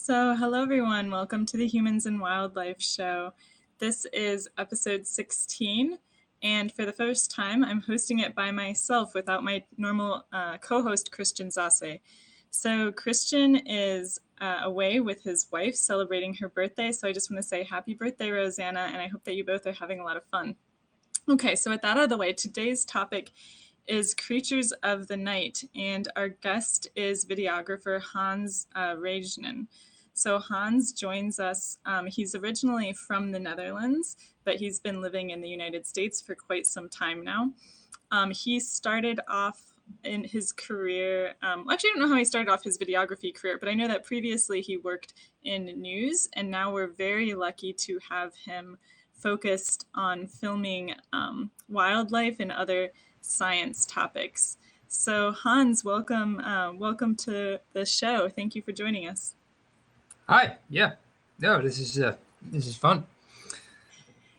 Hello everyone. Welcome to the Humans and Wildlife Show. This is episode 16, and for the first time, I'm hosting it by myself without my normal co-host, Christian Zase. So Christian is away with his wife celebrating her birthday, so I just want to say happy birthday, Rosanna, and I hope that you both are having a lot of fun. Okay, so with that out of the way, today's topic is Creatures of the Night, and our guest is videographer Hans Reijnen. So Hans joins us. He's originally from the Netherlands, but he's been living in the United States for quite some time now. He started off in his career, actually I don't know how he started off his videography career, but I know that previously he worked in news, and now we're very lucky to have him focused on filming wildlife and other science topics. So Hans, welcome to the show. Thank you for joining us. Hi. Yeah. No, this is fun.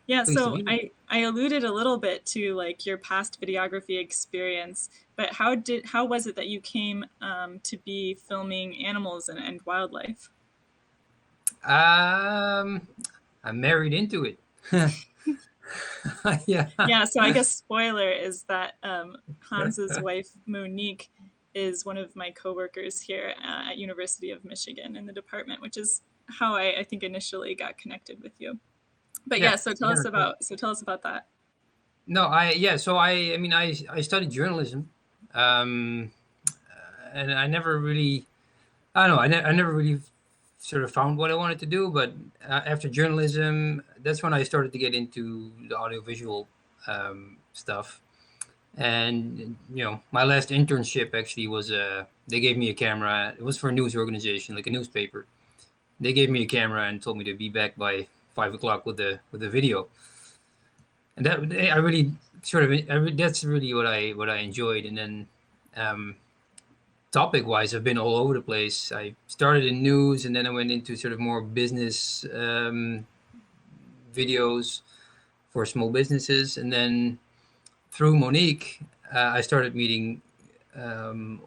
Yeah, Pleased to so be here. I alluded a little bit to like your past videography experience, but how was it that you came to be filming animals and wildlife? I'm married into it. Yeah. Yeah, so I guess spoiler is that Hans's wife Monique is one of my coworkers here at University of Michigan in the department, which is how I think initially got connected with you. But yeah, Yeah. so Yeah. tell us about that. No, so I studied journalism. Um and I never really I don't know, I never really sort of found what I wanted to do, but after journalism, that's when I started to get into the audiovisual stuff. And my last internship actually was they gave me a camera. It was for a news organization, like a newspaper. They gave me a camera and told me to be back by 5 o'clock with the video. And that I really sort of that's really what I enjoyed. And then topic wise, I've been all over the place. I started in news, and then I went into sort of more business videos for small businesses, and then through Monique, I started meeting um,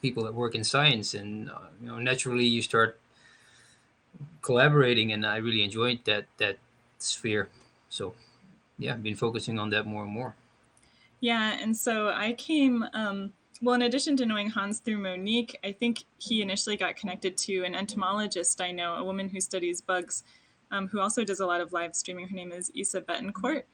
people that work in science, and naturally you start collaborating, and I really enjoyed that sphere. So yeah, I've been focusing on that more and more. Yeah, and so I came, well, in addition to knowing Hans through Monique, I think he initially got connected to an entomologist I know, a woman who studies bugs, who also does a lot of live streaming. Her name is Isa Betancourt.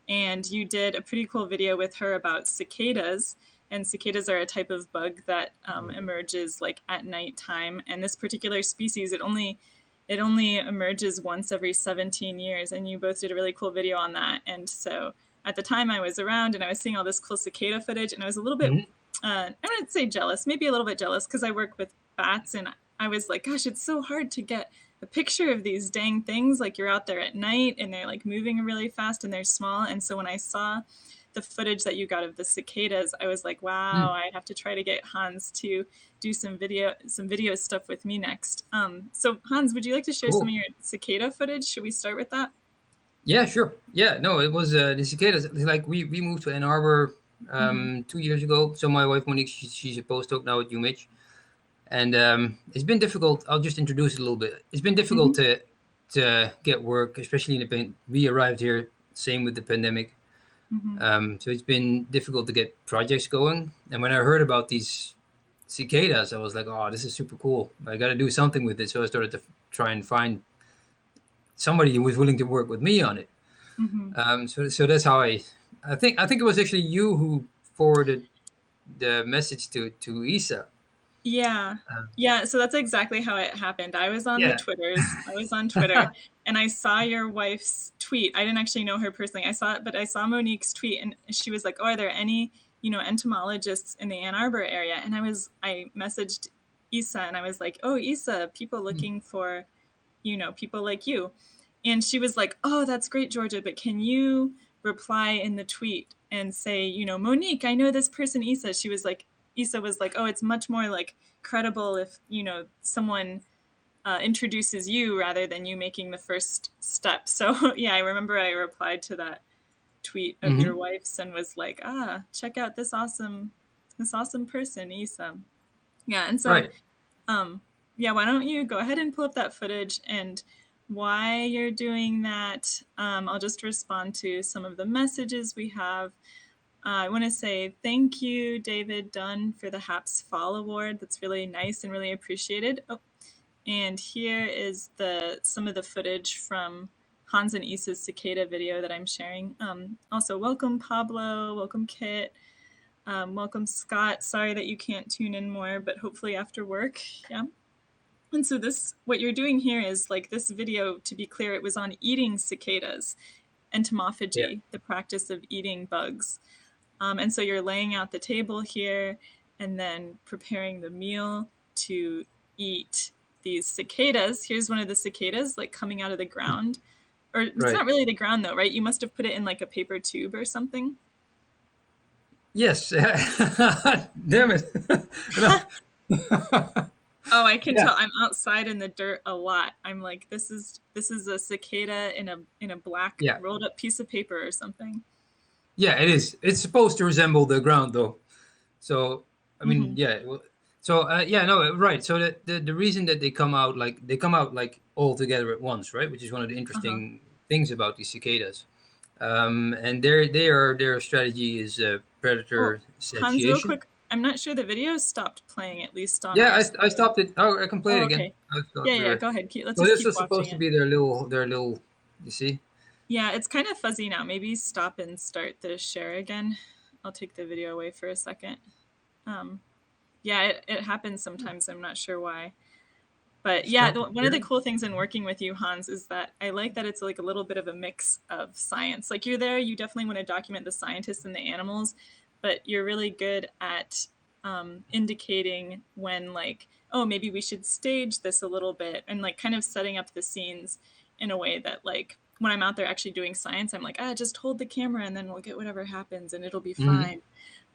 And you did a pretty cool video with her about cicadas. And cicadas are a type of bug that emerges like at nighttime. And this particular species, it only emerges once every 17 years. And you both did a really cool video on that. And so at the time I was around and I was seeing all this cool cicada footage, and I was a little bit, Mm-hmm. I wouldn't say jealous, maybe a little bit jealous, because I work with bats, and I was like, gosh, it's so hard to get a picture of these dang things. Like, you're out there at night and they're like moving really fast and they're small. And so when I saw the footage that you got of the cicadas, I was like, wow, I have to try to get Hans to do some video stuff with me next. So Hans, would you like to share some Cool. of your cicada footage? Should we start with that? Yeah, sure. Yeah, no, it was the cicadas. Like we moved to Ann Arbor Mm-hmm. 2 years ago. So my wife Monique, she's a postdoc now at UMich, and it's been difficult. I'll just introduce it a little bit. It's been difficult Mm-hmm. to get work, especially in we arrived here, same with the pandemic. Mm-hmm. So it's been difficult to get projects going. And when I heard about these cicadas, I was like, oh, this is super cool. I got to do something with it. So I started to try and find somebody who was willing to work with me on it. Mm-hmm. So that's how I think it was actually you who forwarded the message to Isa. Yeah. Yeah, so that's exactly how it happened. I was on the Yeah. Twitters. I was on Twitter and I saw your wife's tweet. I didn't actually know her personally. I saw it, but I saw Monique's tweet and she was like, "Oh, are there any, entomologists in the Ann Arbor area?" And I messaged Isa and I was like, "Oh, Isa, people looking for, people like you." And she was like, "Oh, that's great, Georgia, but can you reply in the tweet and say, Monique, I know this person, Isa." Isa was like, "Oh, it's much more like credible if, someone introduces you rather than you making the first step." So yeah, I remember I replied to that tweet of your Hmm. wife's and was like, check out this awesome person, Isa. Yeah, and so Right. um yeah, why don't you go ahead and pull up that footage, and while you're doing that, I'll just respond to some of the messages we have. I want to say thank you, David Dunn, for the HAPS Fall Award. That's really nice and really appreciated. Oh, and here is some of the footage from Hans and Isa's cicada video that I'm sharing. Also, welcome Pablo, welcome Kit, welcome Scott. Sorry that you can't tune in more, but hopefully after work, yeah. And so what you're doing here is like this video, to be clear, it was on eating cicadas, Yeah. entomophagy, the practice of eating bugs. And so you're laying out the table here and then preparing the meal to eat these cicadas. Here's one of the cicadas like coming out of the ground. Or it's Right. not really the ground though, right? You must have put it in like a paper tube or something. Yes. Damn it. No. Oh, I can Yeah. tell. I'm outside in the dirt a lot. I'm like, this is a cicada in a black Yeah. rolled up piece of paper or something. Yeah, it is. It's supposed to resemble the ground, though. So, I mean, Mm-hmm. yeah. So, yeah, no, right. So the reason that they come out like all together at once, right? Which is one of the Uh-huh. interesting things about these cicadas. And their strategy is Oh, predator Hans, real satiation. quick. I'm not sure the video stopped playing, at least on Yeah, our I side. stopped it. Oh, I can play it Oh, again. okay. I Yeah, stopped yeah, there. go ahead. Let's So just this keep was watching supposed to it. be their little. You see? Yeah, it's kind of fuzzy now. Maybe stop and start the share again. I'll take the video away for a second. Um, yeah, it happens sometimes. I'm not sure why. But yeah, Stop one of the sharing. cool things in working with you, Hans, is that I like that it's like a little bit of a mix of science. Like you're there, you definitely want to document the scientists and the animals, but you're really good at indicating when, like, oh, maybe we should stage this a little bit, and like kind of setting up the scenes in a way that, like, when I'm out there actually doing science, I'm like, just hold the camera and then we'll get whatever happens and it'll be Hmm. fine.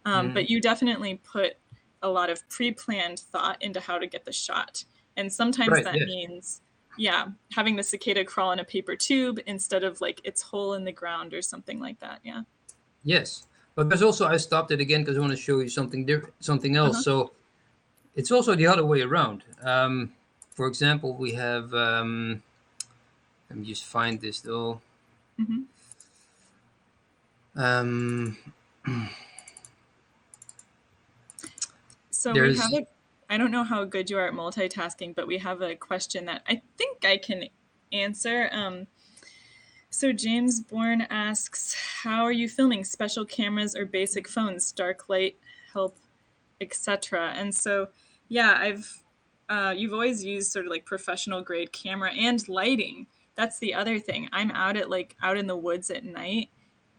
Hmm. But you definitely put a lot of pre-planned thought into how to get the shot. And sometimes Right. that Yes. means, yeah, having the cicada crawl in a paper tube instead of like its hole in the ground or something like that. Yeah. Yes. But there's also I stopped it again because I want to show you something different, something else. Uh-huh. So it's also the other way around. For example, we have. Let me just find this though. Hmm. Um, So we have there's I don't know how good you are at multitasking, but we have a question that I think I can answer. So James Bourne asks, how are you filming? Special cameras or basic phones? Dark light, help, etc. And so, yeah, you've always used sort of like professional grade camera and lighting. That's the other thing. I'm out in the woods at night,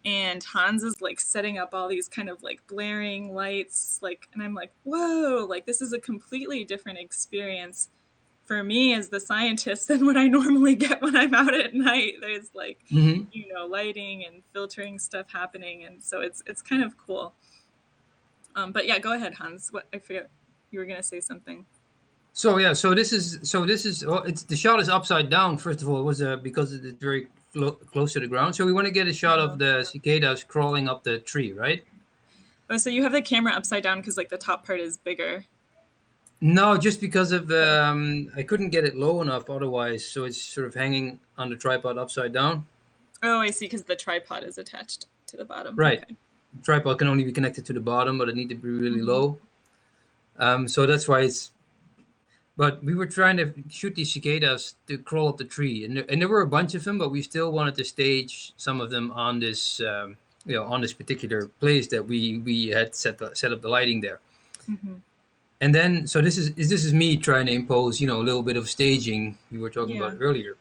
and Hans is like setting up all these kind of like blaring lights, like, and I'm like, whoa, like this is a completely different experience for me as the scientist than what I normally get when I'm out at night. There's like, mhm. lighting and filtering stuff happening, and so it's kind of cool. But yeah, go ahead, Hans. What I forget you were gonna say something. So yeah, so this is well, it's the shot is upside down. First of all, it was because it's very close to the ground. So we want to get a shot of Uh-huh. the cicadas crawling up the tree, right? Oh, so you have the camera upside down because like the top part is bigger. No, just because of Oh, I couldn't get it low enough otherwise, so it's sort of hanging on the tripod upside down. oh, I see. Because the tripod is attached to the bottom. Right. Okay. Tripod can only be connected to the bottom, but it need to be really Hmm. low. So that's why it's. But we were trying to shoot these cicadas to crawl up the tree, and there were a bunch of them, but we still wanted to stage some of them on this, on this particular place that we had set up the lighting there. Hmm. And then, so this is me trying to impose, a little bit of staging we were talking Yeah. about earlier.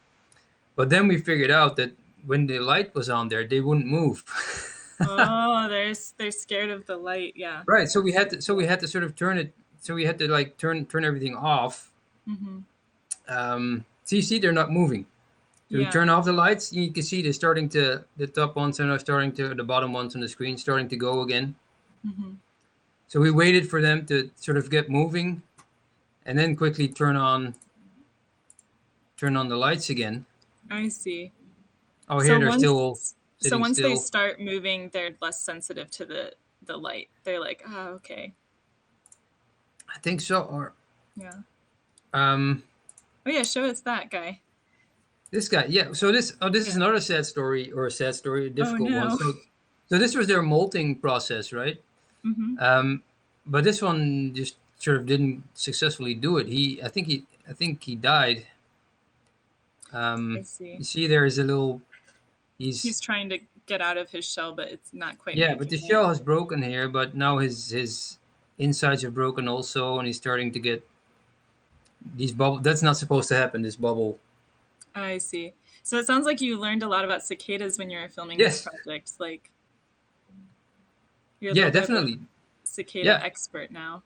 But then we figured out that when the light was on there, they wouldn't move. Oh, they're scared of the light. Yeah. Right. So we had to sort of turn it. So we had to like turn everything off. Hmm. So you see, they're not moving. So we Yeah. turn off the lights. You can see the top ones are now starting to, the bottom ones on the screen starting to go again. Hmm. So we waited for them to sort of get moving, and then quickly turn on the lights again. I see. Oh, So here they're still sitting once they still. start moving, they're less sensitive to the light. They're like, oh, okay. I think so. Or Yeah. Um, Oh yeah, show us that guy. this guy, yeah. So this is another sad story, or a sad story, a Oh difficult one. no. So this was their molting process, right? Hmm. Um, but this one just sort of didn't successfully do it. I think he died. I You see. see, there is a little. He's He's trying to get out of his shell, but it's not quite Yeah, but the making it. shell has broken here. But now his insides are broken also, and he's starting to get these bubble. That's not supposed to happen. This bubble. I see. So it sounds like you learned a lot about cicadas when you were filming this Yes. project. Like you're Yeah, like the definitely. cicada Yeah. expert now.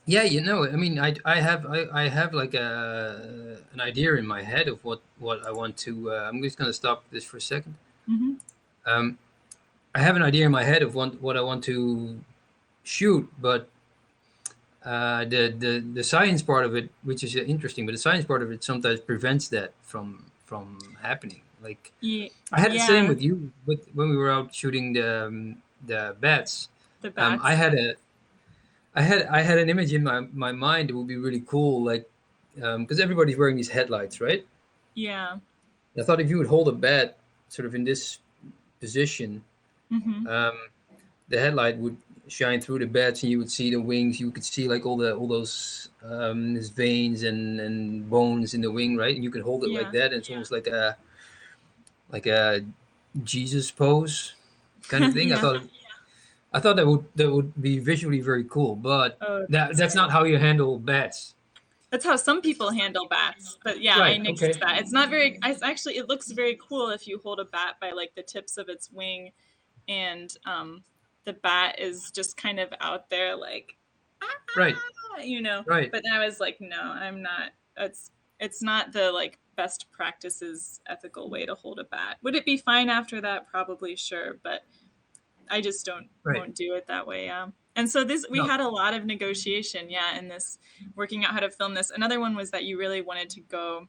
Yeah, I mean, I have like a an idea in my head of what I want to. I'm just gonna stop this for a second. Hmm. Um, I have an idea in my head of what I want to shoot, but the science part of it, which is interesting, but the science part of it sometimes prevents that from happening. Like Yeah, I had the same yeah, with you, with when we were out shooting the bats. the I bats. had I had an image in my mind that would be really cool, like because everybody's wearing these headlights, right? Yeah. I thought if you would hold a bat sort of in this position, Hmm. um, the headlight would shine through the bats, and you would see the wings. You could see like all those these veins and bones in the wing, right? And you can hold it like Yeah. that, and it's almost like a Jesus pose kind of thing. Yeah. I thought that would be visually very cool, but Oh, that's that's great. not how you handle bats. That's how some people handle bats. But yeah, I Right. nixed Okay. that. It's not very. It's actually it looks very cool if you hold a bat by like the tips of its wing, and the bat is just kind of out there like Right. Right. But then I was like, no, I'm not. It's not the like best practices ethical way to hold a bat. Would it be fine after that? Probably, sure, but I just don't Right. won't do it that way. And so this we No. had a lot of negotiation, yeah, in this working out how to film this. Another one was that you really wanted to go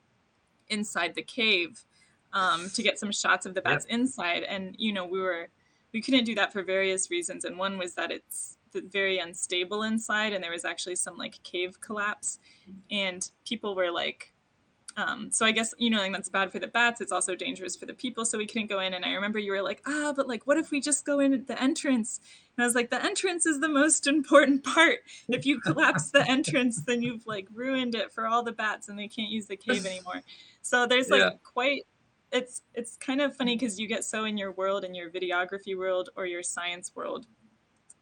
inside the cave to get some shots of the Yeah. bats inside, and we couldn't do that for various reasons. And one was that it's very unstable inside, and there was actually some like cave collapse, and people were like so I guess like that's bad for the bats. It's also dangerous for the people, so we couldn't go in. And I remember you were like, but like, what if we just go in at the entrance? And I was like, the entrance is the most important part. If you collapse the entrance, then you've like ruined it for all the bats, and they can't use the cave anymore. So there's like Yeah. quite. It's kind of funny because you get so in your world, in your videography world or your science world,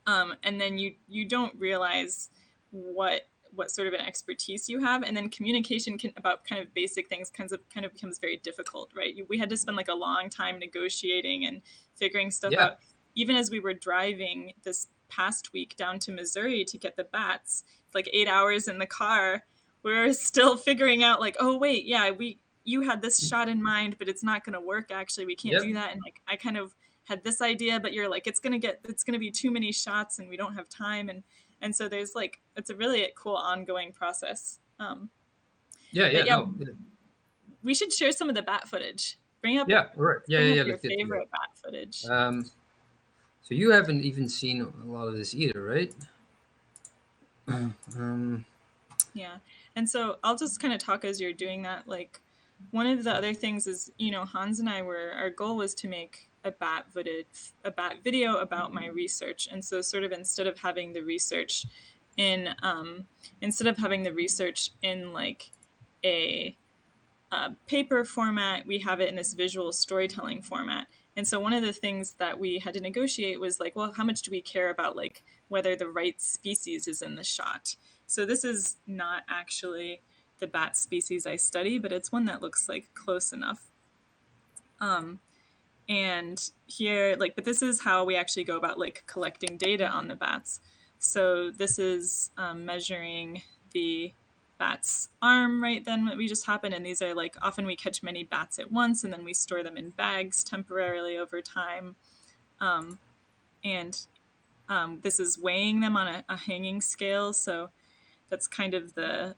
and then you don't realize what sort of an expertise you have, and then communication about kind of basic things kind of becomes very difficult, right? We had to spend like a long time negotiating and figuring stuff Yeah. out, even as we were driving this past week down to Missouri to get the bats. It's like 8 hours in the car. We're still figuring out like, oh wait, yeah, you had this shot in mind, but it's not going to work. Actually, we can't Yep. do that. And like I kind of had this idea, but you're like, it's gonna be too many shots, and we don't have time. And so there's like it's a really cool ongoing process. Yeah. But Yeah. yeah, No. we should share some of the bat footage. Bring up Yeah. All right. Yeah. bring Yeah. up Yeah. your Let's get to favorite bat footage. that. So you haven't even seen a lot of this either, right? Um. Yeah. And so I'll just kind of talk as you're doing that. Like one of the other things is, Hans and I our goal was to make a bat video about my research. And so sort of instead of having the research in like a paper format, we have it in this visual storytelling format. And so one of the things that we had to negotiate was like, well, how much do we care about like whether the right species is in the shot? So this is not actually the bat species I study, but it's one that looks like close enough. And here, like, but this is how we actually go about like collecting data on the bats. So this is measuring the bat's arm right then that we just happened, and these are like often we catch many bats at once, and then we store them in bags temporarily over time. And this is weighing them on a hanging scale. So that's kind of the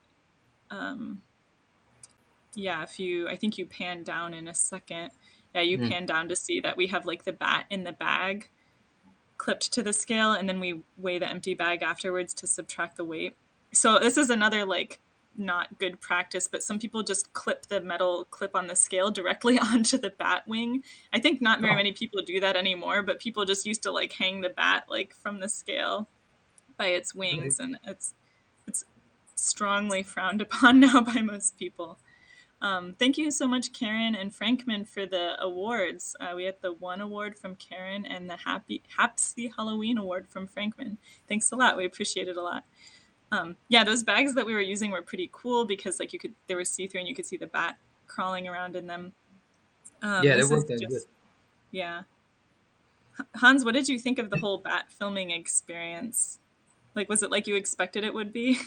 yeah. I think you pan down in a second. Yeah, you Mm. pan down to see that we have like the bat in the bag clipped to the scale, and then we weigh the empty bag afterwards to subtract the weight. So this is another like not good practice, but some people just clip the metal clip on the scale directly onto the bat wing. I think not very Oh, many people do that anymore, but people just used to like hang the bat like from the scale by its right. wings, and it's strongly frowned upon now by most people. Thank you so much, Karen and Frankman, for the awards. We had the one award from Karen and the Happy Halloween award from Frankman. Thanks a lot. We appreciate it a lot. Yeah, those bags that we were using were pretty cool because like they were see-through and you could see the bat crawling around in them. Yeah, that This is worked out good. just, yeah. Hans, what did you think of the whole bat filming experience? Like, was it like you expected it would be?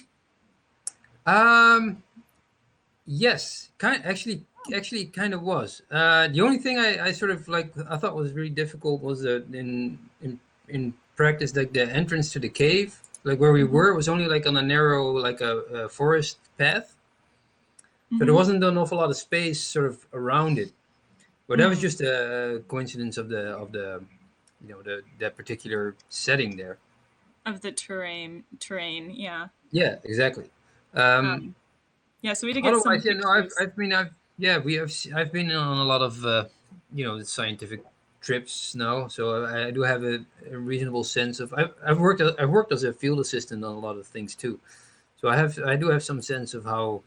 Um, yes, actually kind of was. The only thing I sort of like I thought was really difficult was in practice, like the entrance to the cave, like where we Hmm. were, was only like on a narrow like a forest path, so there Hmm. wasn't an awful lot of space sort of around it. But that was Mm. just a coincidence of the that particular setting there. Of the terrain, yeah. Yeah, exactly. Um, Um, yeah, so we did get some Otherwise, yeah, no, pictures. I've been on a lot of scientific trips now, so I do have a reasonable sense of. I've worked as a field assistant on a lot of things too, so I do have some sense of how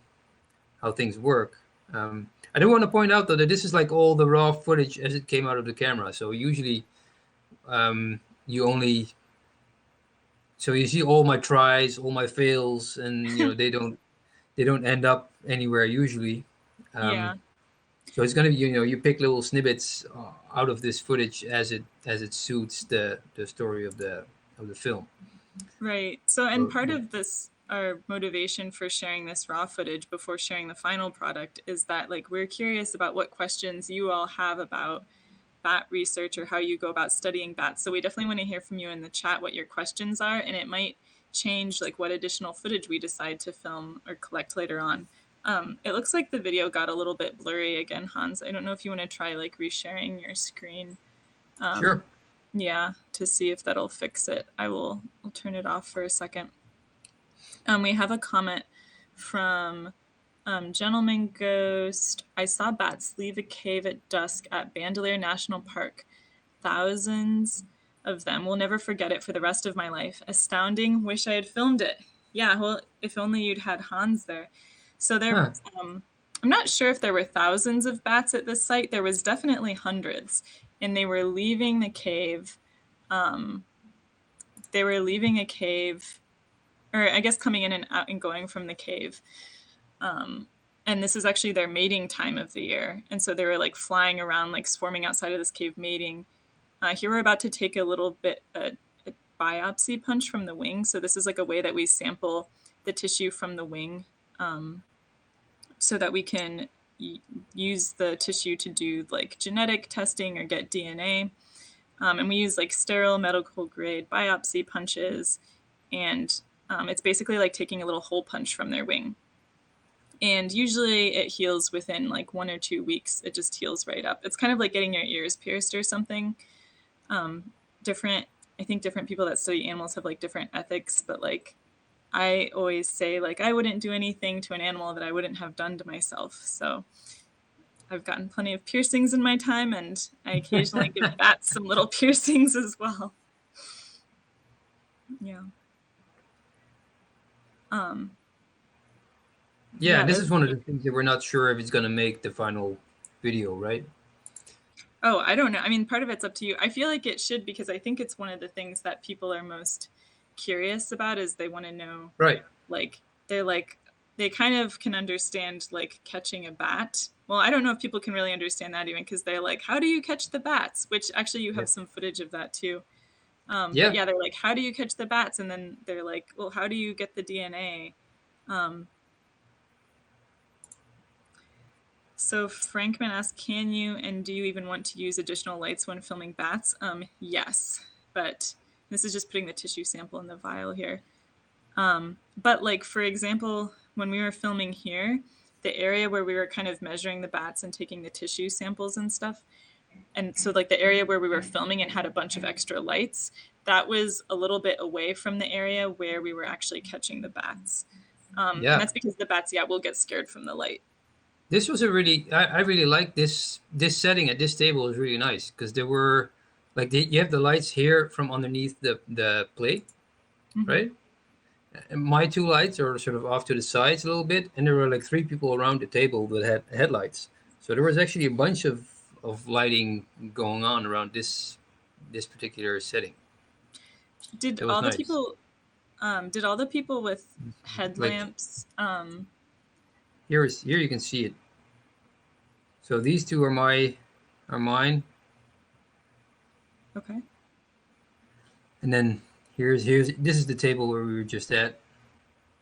things work. I do want to point out though that this is like all the raw footage as it came out of the camera. So usually, you only so you see all my tries, all my fails, and they don't end up anywhere usually. Yeah, Um, so it's gonna be you pick little snippets out of this footage as it suits the story of the film. right. So, and So, part of this, our motivation for sharing this raw footage before sharing the final product is that, like, we're curious about what questions you all have about bat research or how you go about studying bats. So, we definitely want to hear from you in the chat what your questions are, and it might change, like, what additional footage we decide to film or collect later on. It looks like the video got a little bit blurry again, Hans. I don't know if you want to try, like, resharing your screen. Um, sure. yeah, to see if that'll fix it. I'll turn it off for a second. We have a comment from Gentleman Ghost. I saw bats leave a cave at dusk at Bandelier National Park. Thousands of them. Will never forget it for the rest of my life. Astounding. Wish I had filmed it. Yeah, well, if only you'd had Hans there. So there, Huh. I'm not sure if there were thousands of bats at this site. There was definitely hundreds, and they were leaving the cave. Um, they were leaving a cave, or I guess coming in and out and going from the cave. Um, and this is actually their mating time of the year, and so they were like flying around, like swarming outside of this cave mating. Here we're about to take a little bit a biopsy punch from the wing. So this is like a way that we sample the tissue from the wing, so that we can use the tissue to do like genetic testing or get DNA. And we use like sterile medical grade biopsy punches, and it's basically like taking a little hole punch from their wing. And usually it heals within like 1 or 2 weeks. It just heals right up. It's kind of like getting your ears pierced or something. Different, I think different people that study animals have like different ethics, but like I always say like I wouldn't do anything to an animal that I wouldn't have done to myself. So I've gotten plenty of piercings in my time, and I occasionally give bats some little piercings as well. Yeah. Um, Yeah, yeah, this is there's, one of the things that we're not sure if it's gonna make the final video, right? oh, I don't know. I mean, part of it's up to you. I feel like it should because I think it's one of the things that people are most curious about is they want to know, Right. like, they're like, they kind of can understand like catching a bat. Well, I don't know if people can really understand that even because they're like, how do you catch the bats? Which actually you Yeah. have some footage of that too. But Yeah. yeah, they're like, how do you catch the bats? And then they're like, well, how do you get the DNA? Um, so Frankman asked, can you and do you even want to use additional lights when filming bats? Yes, but this is just putting the tissue sample in the vial here. But like, for example, when we were filming here, the area where we were kind of measuring the bats and taking the tissue samples and stuff, and so like the area where we were filming it had a bunch of extra lights. That was a little bit away from the area where we were actually catching the bats. And Yeah. that's because the bats, will get scared from the light. This was a really I really like this setting at this table is really nice because there were like you have the lights here from underneath the plate, Hmm. right? And my two lights are sort of off to the sides a little bit, and there were like three people around the table that had headlights. So there was actually a bunch of lighting going on around this particular setting. Did It was all the nice. people did all the people with Like headlamps here you can see it. So these two are mine, okay. and then here's this is the table where we were just at.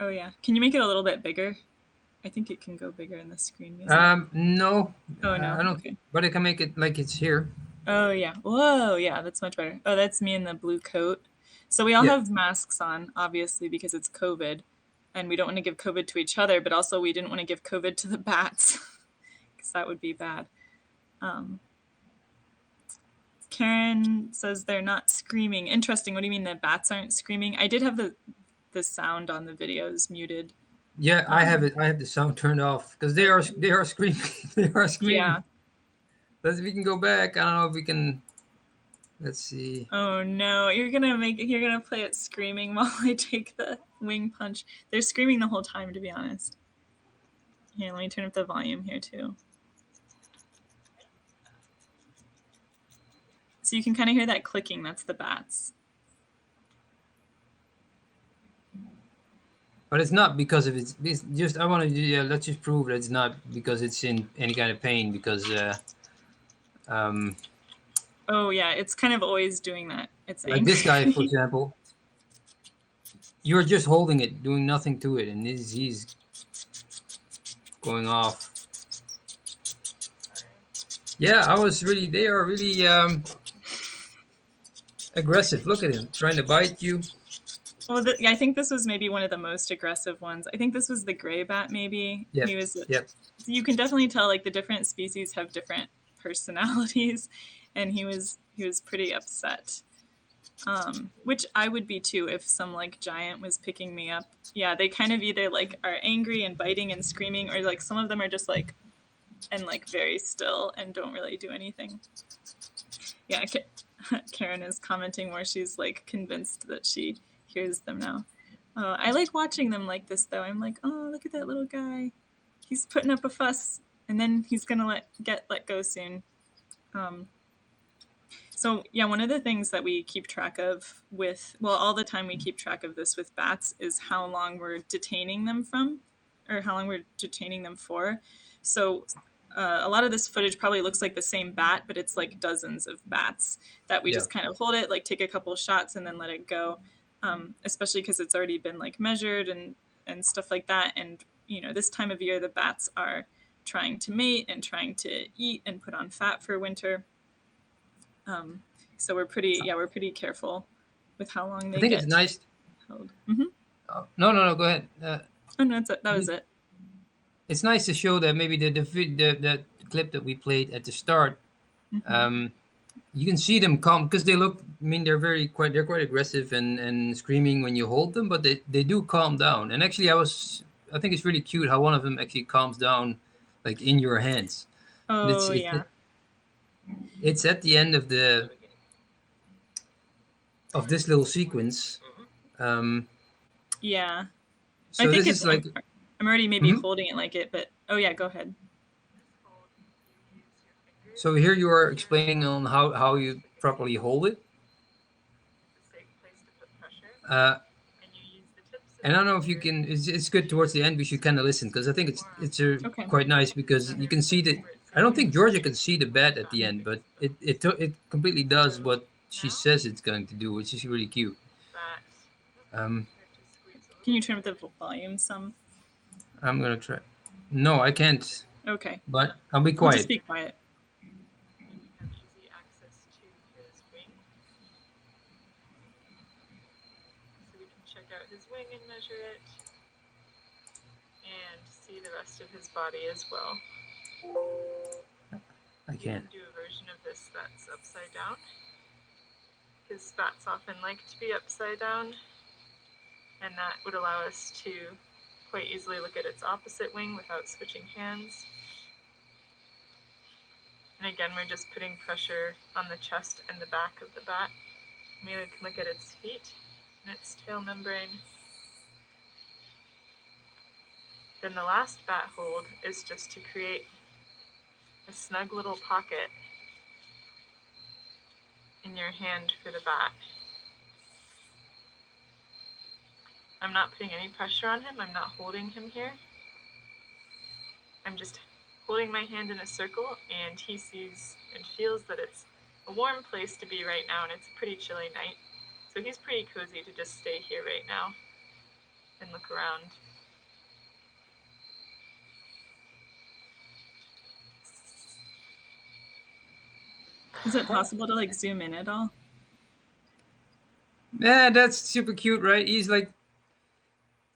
Oh yeah. Can you make it a little bit bigger? I think it can go bigger in the screen, maybe. No, Oh no. I don't. Okay. But I can make it like it's here. Oh yeah. Whoa, yeah, that's much better. Oh, that's me in the blue coat. So we all Yeah, have masks on, obviously, because it's COVID, and we don't want to give COVID to each other, but also we didn't want to give COVID to the bats, because that would be bad. Um, Karen says they're not screaming. Interesting. What do you mean the bats aren't screaming? I did have the sound on the videos muted. yeah. I have Um, it. I have the sound turned off because okay. they are screaming. They are Yeah. screaming. Let's we can go back. I don't know if we can. Let's see. Oh no, you're gonna play it screaming while I take the wing punch. They're screaming the whole time, to be honest. Here, let me turn up the volume here too. So you can kind of hear that clicking. That's the bats. But it's not because of it's just I want to yeah, let's just prove that it's not because it's in any kind of pain because um Oh yeah, it's kind of always doing that. It's like this guy for angry. example, you're just holding it, doing nothing to it, and he's going off. Yeah, I was really they are really aggressive. Look at him trying to bite you. Well, I think this was maybe one of the most aggressive ones. I think this was the gray bat. Maybe Yep, he was. yep. You can definitely tell like the different species have different personalities, and he was pretty upset. Which I would be too if some like giant was picking me up. Yeah, they kind of either like are angry and biting and screaming, or like some of them are just like and like very still and don't really do anything. Yeah, Karen is commenting where she's like convinced that she hears them now. I like watching them like this though. I'm like, oh, look at that little guy. He's putting up a fuss, and then he's gonna let go soon. Um, so yeah, one of the things that we keep track of all the time we keep track of this with bats is how long we're detaining them from, or how long we're detaining them for. So a lot of this footage probably looks like the same bat, but it's like dozens of bats that we Yeah. just kind of hold it, like take a couple shots and then let it go. Especially because it's already been like measured and stuff like that. And this time of year, the bats are trying to mate and trying to eat and put on fat for winter. So we're pretty careful with how long I they think it's get nice. held. No, no, no. Go ahead. Oh no, that I was think it. it's nice to show that maybe the clip that we played at the start. Hmm. Um, you can see them calm because they look. I mean, they're quite aggressive and screaming when you hold them, but they do calm down. And actually, I think it's really cute how one of them actually calms down, like in your hands. And Oh yeah, it's at the end of this little sequence. Um, yeah. I so think this it's is like. I'm already maybe Mhm. holding it like it, but oh yeah, go ahead. So here you are explaining on how you properly hold it. Uh, and I don't know if you can. It's good towards the end. We should kind of listen because I think Okay. quite nice because you can see that. I don't think Georgia can see the bat at the end, but it completely does what she says it's going to do, which is really cute. Um, Can you turn up the volume some? I'm gonna try. No, I can't. Okay. But I'll be I'll just quiet. be quiet. So we can check out his wing and measure it and see the rest of his body as well. I We can't. can do a version of this that's upside down, because bats often like to be upside down, and that would allow us to quite easily look at its opposite wing without switching hands. And again, we're just putting pressure on the chest and the back of the bat. Maybe we can look at its feet and its tail membrane. Then the last bat hold is just to create a snug little pocket in your hand for the bat. I'm not putting any pressure on him. I'm not holding him here. I'm just holding my hand in a circle, and he sees and feels that it's a warm place to be right now, and it's a pretty chilly night. So he's pretty cozy to just stay here right now and look around. Is it possible to like zoom in at all? Yeah, that's super cute, right? He's like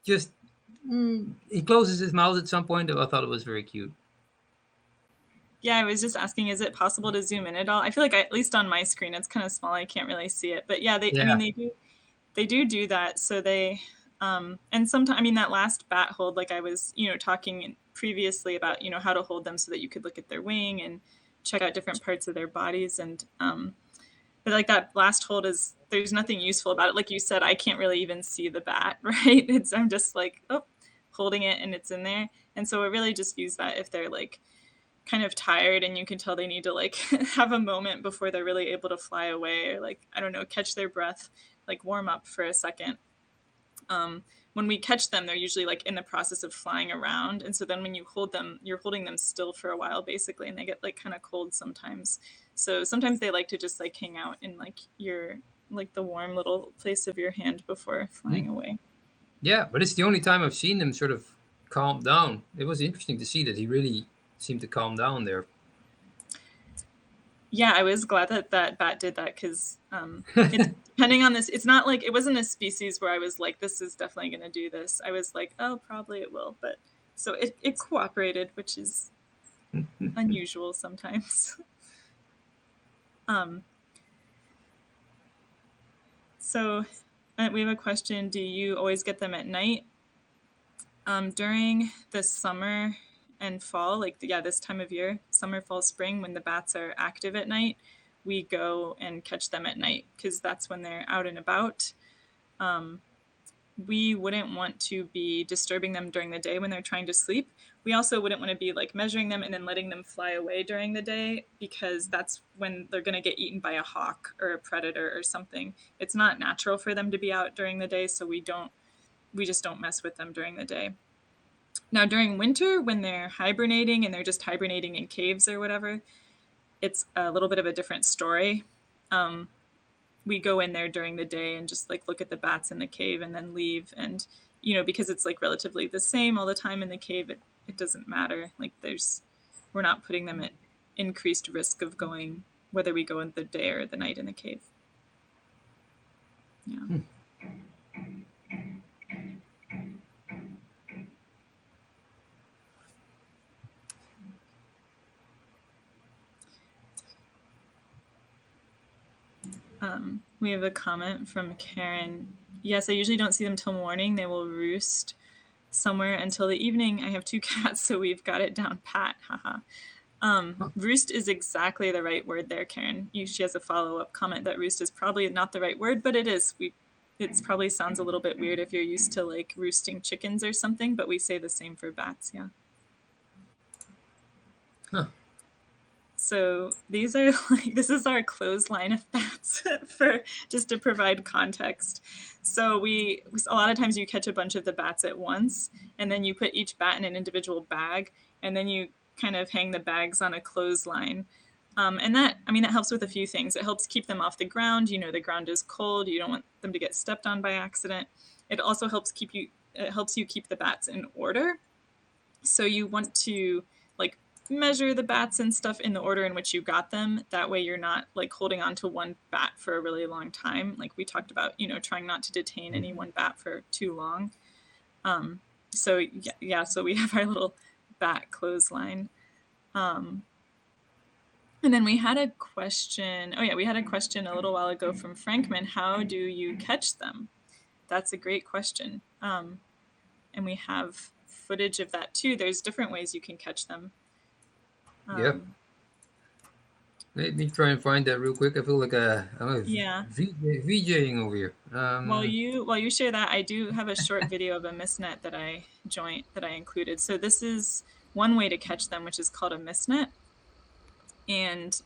just he closes his mouth at some point. I thought it was very cute. Yeah, I was just asking, is it possible to zoom in at all? I feel like at least on my screen, it's kind of small. I can't really see it. But yeah, I mean, they do that. So they, and sometimes, I mean, that last bat hold, like I was, talking previously about, how to hold them so that you could look at their wing and check out different parts of their bodies. And, but like that last hold there's nothing useful about it. Like you said, I can't really even see the bat, right? I'm just like, holding it and it's in there. And so I really just use that if they're like, kind of tired and you can tell they need to like have a moment before they're really able to fly away, or like, I don't know, catch their breath, like warm up for a second. When we catch them, they're usually like in the process of flying around. And so then when you hold them, you're holding them still for a while basically, and they get like kind of cold sometimes. So sometimes they like to just like hang out in like the warm little place of your hand before flying away. Yeah, but it's the only time I've seen them sort of calm down. It was interesting to see that he really seemed to calm down there. Yeah, I was glad that bat did that, because it's depending on this, it's not like, it wasn't a species where I was like, this is definitely going to do this. I was like, oh, probably it will. But so it cooperated, which is unusual sometimes. So we have a question. Do you always get them at night? During the summer and fall, like, this time of year, summer, fall, spring, when the bats are active at night, we go and catch them at night because that's when they're out and about. We wouldn't want to be disturbing them during the day when they're trying to sleep. We also wouldn't want to be like measuring them and then letting them fly away during the day, because that's when they're going to get eaten by a hawk or a predator or something. It's not natural for them to be out during the day, so we just don't mess with them during the day. Now, during winter, when they're hibernating and they're just hibernating in caves or whatever, it's a little bit of a different story. We go in there during the day and just like look at the bats in the cave and then leave. And, because it's like relatively the same all the time in the cave, it doesn't matter. Like we're not putting them at increased risk of going, whether we go in the day or the night in the cave. Yeah. We have a comment from Karen. Yes, I usually don't see them till morning. They will roost somewhere until the evening. I have 2 cats, so we've got it down pat. Haha. Roost is exactly the right word there, Karen. She has a follow-up comment that roost is probably not the right word, but it is. It probably sounds a little bit weird if you're used to like roosting chickens or something, but we say the same for bats. Yeah. Huh. So these are this is our clothesline of bats for just to provide context. So a lot of times you catch a bunch of the bats at once, and then you put each bat in an individual bag, and then you kind of hang the bags on a clothesline. And that helps with a few things. It helps keep them off the ground. The ground is cold. You don't want them to get stepped on by accident. It also helps you keep the bats in order. So you want to like measure the bats and stuff in the order in which you got them. That way you're not like holding on to one bat for a really long time. Like we talked about, trying not to detain any one bat for too long. So we have our little bat clothesline. And then we had a question. We had a question a little while ago from Frankman. How do you catch them? That's a great question. and we have footage of that too. There's different ways you can catch them. Yeah. Let me try and find that real quick. I feel like I'm Yeah. VJing over here. While you share that, I do have a short video of a mistnet that I included. So this is one way to catch them, which is called a mistnet. And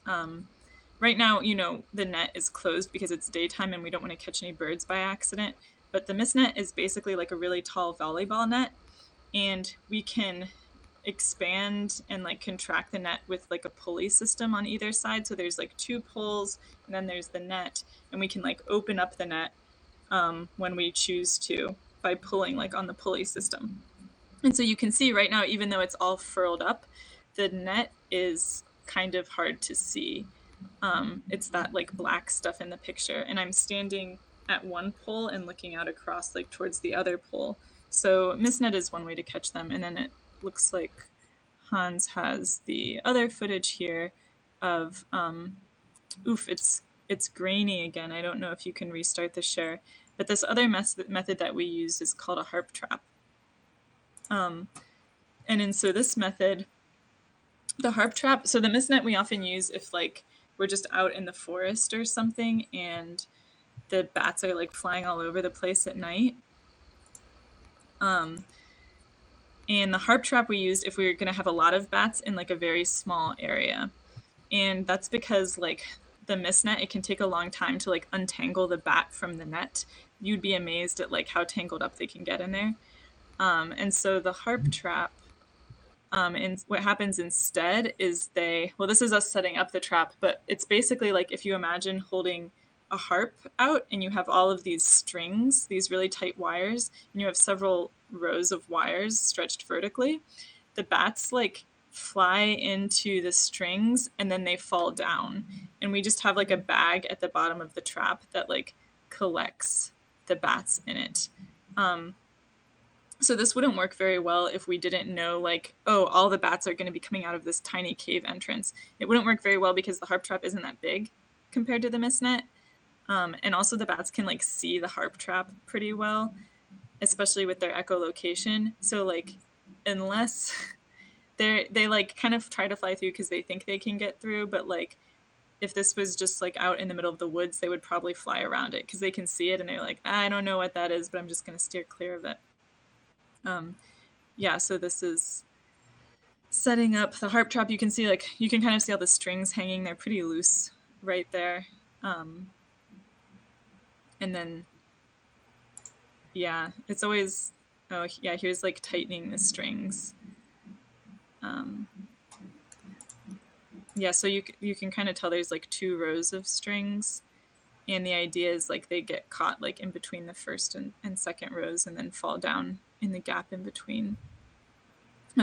right now, the net is closed because it's daytime and we don't want to catch any birds by accident. But the mistnet is basically like a really tall volleyball net, and we can expand and like contract the net with like a pulley system on either side. So there's like two poles and then there's the net, and we can like open up the net when we choose to by pulling like on the pulley system. And so you can see right now, even though it's all furled up, the net is kind of hard to see. It's that like black stuff in the picture, and I'm standing at one pole and looking out across like towards the other pole. So mistnet is one way to catch them, and then it looks like Hans has the other footage here of it's grainy again. I don't know if you can restart the share, but this other method that we use is called a harp trap. So this method, the harp trap, so the mistnet we often use if like we're just out in the forest or something and the bats are like flying all over the place at night. And the harp trap we used if we were going to have a lot of bats in like a very small area. And that's because like the mistnet, it can take a long time to like untangle the bat from the net. You'd be amazed at like how tangled up they can get in there. And so the harp trap, and what happens instead is this is us setting up the trap, but it's basically like if you imagine holding a harp out and you have all of these strings, these really tight wires, and you have several rows of wires stretched vertically, the bats like fly into the strings and then they fall down. And we just have like a bag at the bottom of the trap that like collects the bats in it. So this wouldn't work very well if we didn't know like, oh, all the bats are going to be coming out of this tiny cave entrance. It wouldn't work very well because the harp trap isn't that big compared to the mistnet. And also the bats can like see the harp trap pretty well, especially with their echolocation. So like, unless they like kind of try to fly through because they think they can get through, but like if this was just like out in the middle of the woods, they would probably fly around it because they can see it and they're like, I don't know what that is, but I'm just going to steer clear of it. So this is setting up the harp trap. You can see like, you can kind of see all the strings hanging. They're pretty loose right there. And then, it's always, here's like tightening the strings. So you can kind of tell there's like two rows of strings, and the idea is like they get caught like in between the first and second rows and then fall down in the gap in between.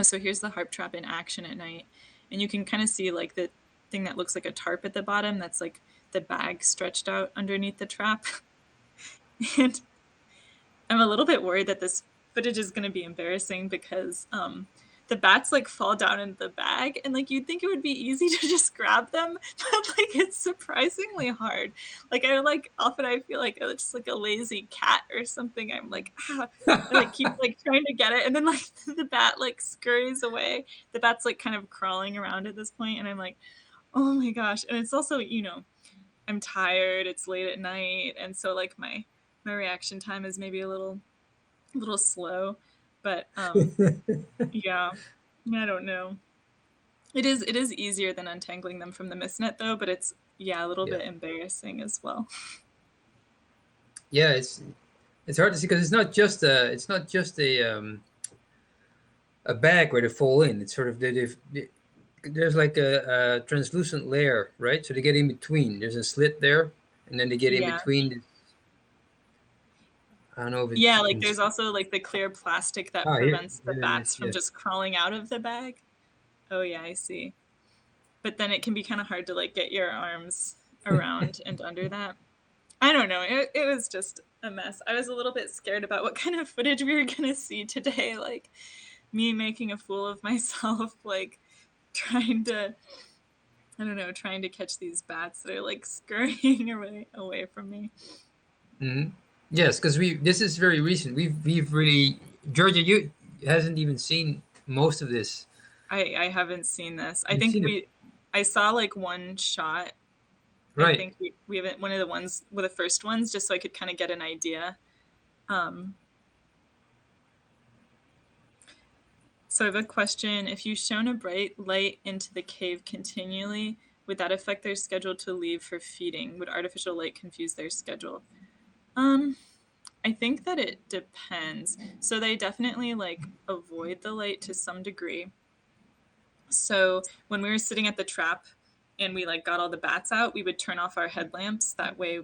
So here's the harp trap in action at night, and you can kind of see like the thing that looks like a tarp at the bottom. That's like the bag stretched out underneath the trap. And I'm a little bit worried that this footage is going to be embarrassing because the bats like fall down in the bag, and like you'd think it would be easy to just grab them, but like it's surprisingly hard. Like I feel like it's just like a lazy cat or something. I'm like, I like keep like trying to get it, and then like the bat like scurries away. The bat's like kind of crawling around at this point, and I'm like, oh my gosh. And it's also, I'm tired, it's late at night, and so like my reaction time is maybe a little slow, but I don't know. It is easier than untangling them from the mistnet though, but it's a little bit embarrassing as well. Yeah, it's hard to see because it's not just a bag where they fall in. It's sort of there's like a translucent layer, right? So they get in between. There's a slit there, and then they get in between. I don't know if it's... like there's also like the clear plastic that prevents the bats from just crawling out of the bag. Oh yeah, I see. But then it can be kind of hard to like get your arms around and under that. I don't know. It was just a mess. I was a little bit scared about what kind of footage we were going to see today. Like me making a fool of myself, like trying to catch these bats that are like scurrying away from me. Mm-hmm. Yes, because this is very recent. We've really Georgia, you hasn't even seen most of this. I haven't seen this. I You've think seen it, I saw like one shot. I right? think we haven't one of the ones with the first ones just so I could kind of get an idea. Um, so I have a question. If you shone a bright light into the cave continually, would that affect their schedule to leave for feeding? Would artificial light confuse their schedule? Um, I think that it depends. So they definitely like avoid the light to some degree. So when we were sitting at the trap and we like got all the bats out, we would turn off our headlamps. That way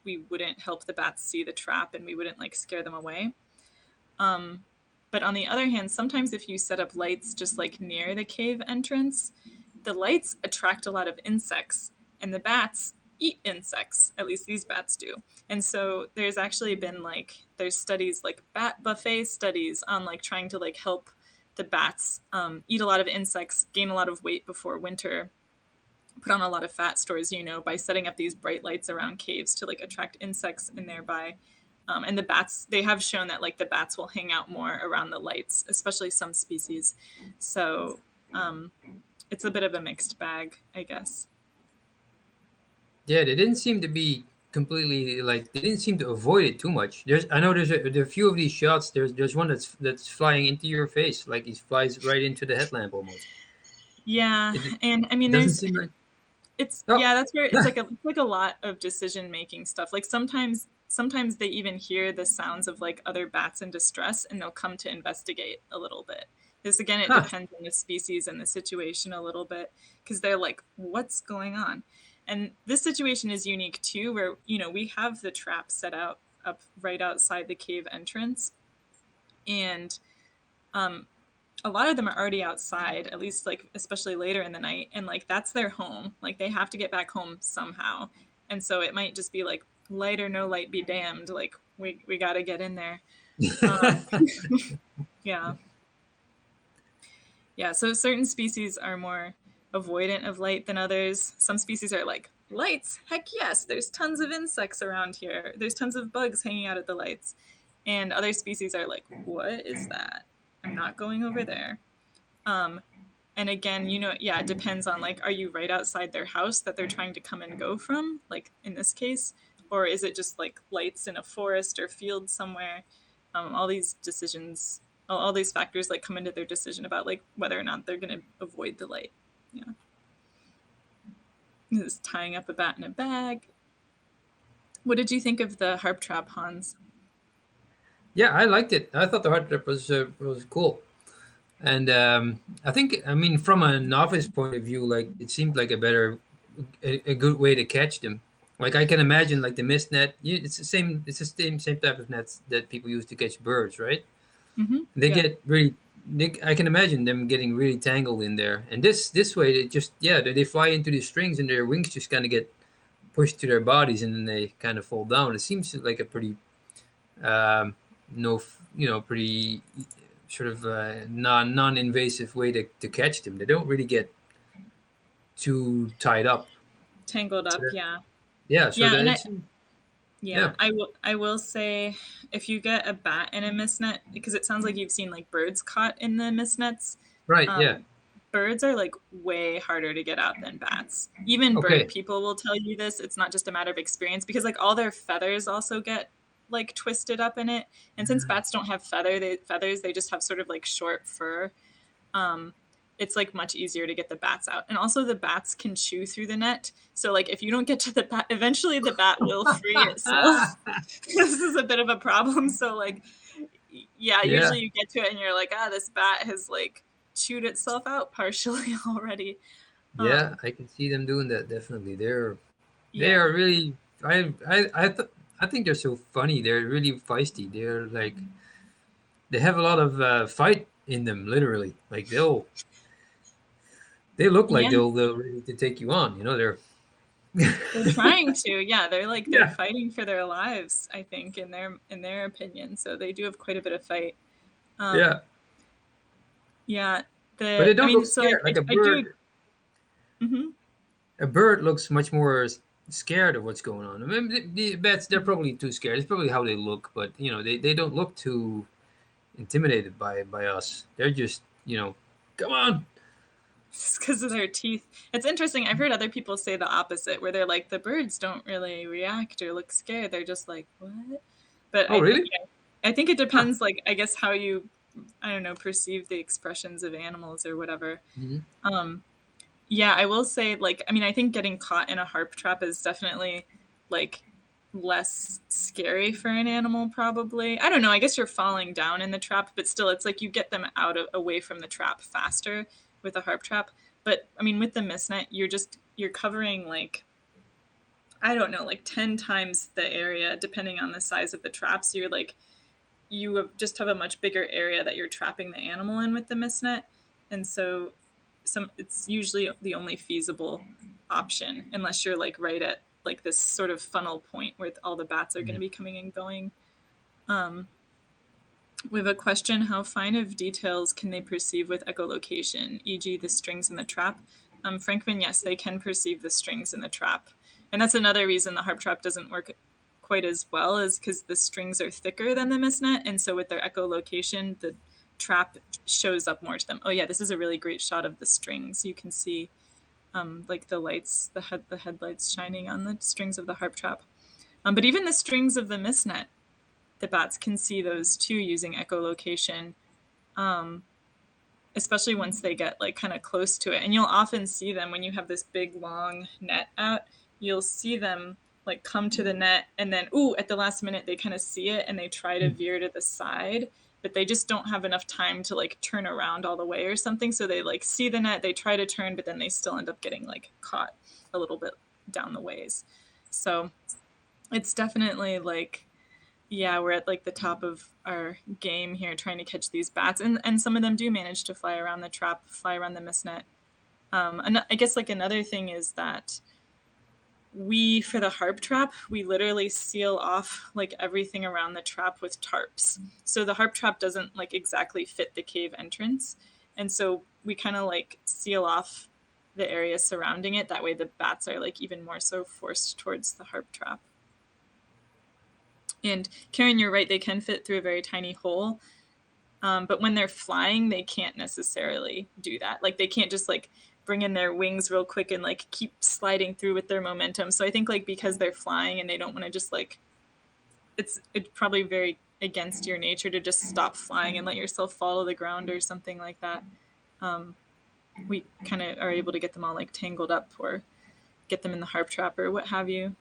we wouldn't help the bats see the trap and we wouldn't like scare them away. Um, but on the other hand, sometimes if you set up lights just like near the cave entrance, the lights attract a lot of insects and the bats eat insects. At least these bats do. And so there's actually been like, there's studies like bat buffet studies on like trying to like help the bats eat a lot of insects, gain a lot of weight before winter, put on a lot of fat stores, by setting up these bright lights around caves to like attract insects and thereby and the bats, they have shown that like the bats will hang out more around the lights, especially some species. So it's a bit of a mixed bag, I guess. Yeah, they didn't seem to be completely like they didn't seem to avoid it too much. I know there are a few of these shots. There's one that's flying into your face, like he flies right into the headlamp almost. Yeah, It and I mean, doesn't seem like it's oh yeah, that's where it's like a lot of decision making stuff. Like sometimes they even hear the sounds of like other bats in distress and they'll come to investigate a little bit. This again, it huh. depends on the species and the situation a little bit because they're like, what's going on? And this situation is unique too, where we have the trap set out up right outside the cave entrance, and um, a lot of them are already outside, at least like especially later in the night, and like that's their home. Like they have to get back home somehow. And so it might just be like light or no light be damned. Like we got to get in there. Um, yeah. Yeah. So certain species are more avoidant of light than others. Some species are like, lights? Heck yes. There's tons of insects around here. There's tons of bugs hanging out at the lights. And other species are like, what is that? I'm not going over there. Um, and again, yeah, it depends on like, are you right outside their house that they're trying to come and go from, like in this case, or is it just like lights in a forest or field somewhere? All these decisions, all these factors like come into their decision about like whether or not they're going to avoid the light. Yeah, just tying up a bat in a bag. What did you think of the harp trap, Hans? Yeah, I liked it. I thought the hard trip was cool. And I mean, from a novice point of view, like it seemed like a good way to catch them. Like I can imagine, like the mist net. It's the same. It's the same type of nets that people use to catch birds, right? Mm-hmm. They Yeah. get really. I can imagine them getting really tangled in there. And this way, they just they fly into the strings and their wings just kind of get pushed to their bodies and then they kind of fall down. It seems like a pretty um, no, pretty sort of non-invasive way to catch them. They don't really get too tied up. Tangled So up. Yeah. yeah, so Yeah. that And I, it's Yeah, yeah, I will say if you get a bat in a mist net, because it sounds like you've seen like birds caught in the mist nets, right, yeah, um, birds are like way harder to get out than bats. Even bird okay, people will tell you this. It's not just a matter of experience because like all their feathers also get like twisted up in it. And since bats don't have feathers, they just have sort of like short fur. um, it's like much easier to get the bats out. And also the bats can chew through the net. So like if you don't get to the bat, eventually the bat will free itself. This is a bit of a problem. So like, yeah, yeah, usually you get to it and you're like, this bat has like chewed itself out partially already. yeah. Um, I can see them doing that. Definitely, they yeah. are really. I think they're so funny. They're really feisty. They're like they have a lot of fight in them. Literally, like they look like Yeah. they'll ready to take you on. They're They're trying to. Yeah, they're like they're yeah, fighting for their lives, I think, in their opinion. So they do have quite a bit of fight. yeah. Um, yeah, But they I don't look mean, so scared. Like I do. Mhm. a bird looks much more scared of what's going on. I mean, the bats they're probably too scared. It's probably how they look, but they don't look too intimidated by us. They're just, come on. It's because of their teeth. It's interesting. I've heard other people say the opposite, where they're like, the birds don't really react or look scared. They're just like, what? But Oh, really? I think it Huh. depends, like, I guess how you, I don't know, perceive the expressions of animals or whatever. Mm-hmm. Yeah, I will say, like, I mean, I think getting caught in a harp trap is definitely, like, less scary for an animal, probably. I don't know. I guess you're falling down in the trap, but still, it's like you get them away from the trap faster with a harp trap. But I mean, with the mist net, you're covering, like, I don't know, like 10 times the area, depending on the size of the trap. So you're like, just have a much bigger area that you're trapping the animal in with the mist net. And so it's usually the only feasible option, unless you're like right at like this sort of funnel point where all the bats are going to be coming and going. We have a question: how fine of details can they perceive with echolocation, e.g. the strings in the trap? Frankman, yes, they can perceive the strings in the trap. And that's another reason the harp trap doesn't work quite as well, is because the strings are thicker than the mist net. And so with their echolocation, the trap shows up more to them. Oh yeah, this is a really great shot of the strings. You can see like the lights, the headlights shining on the strings of the harp trap. But even the strings of the mist net, the bats can see those too using echolocation, especially once they get like kind of close to it. And you'll often see them when you have this big long net out, you'll see them like come to the net and then, at the last minute, they kind of see it and they try to veer to the side, but they just don't have enough time to like turn around all the way or something. So they like see the net, they try to turn, but then they still end up getting like caught a little bit down the ways. So it's definitely like, yeah, we're at like the top of our game here trying to catch these bats. And some of them do manage to fly around the trap, fly around the mist net. And I guess like another thing is that for the harp trap, we literally seal off like everything around the trap with tarps. So the harp trap doesn't like exactly fit the cave entrance. And so we kind of like seal off the area surrounding it. That way the bats are like even more so forced towards the harp trap. And Karen, you're right, they can fit through a very tiny hole. But when they're flying, they can't necessarily do that. Like they can't just like bring in their wings real quick and like keep sliding through with their momentum. So I think like because they're flying and they don't want to just like, it's probably very against your nature to just stop flying and let yourself fall to the ground or something like that. We kind of are able to get them all like tangled up or get them in the harp trap or what have you.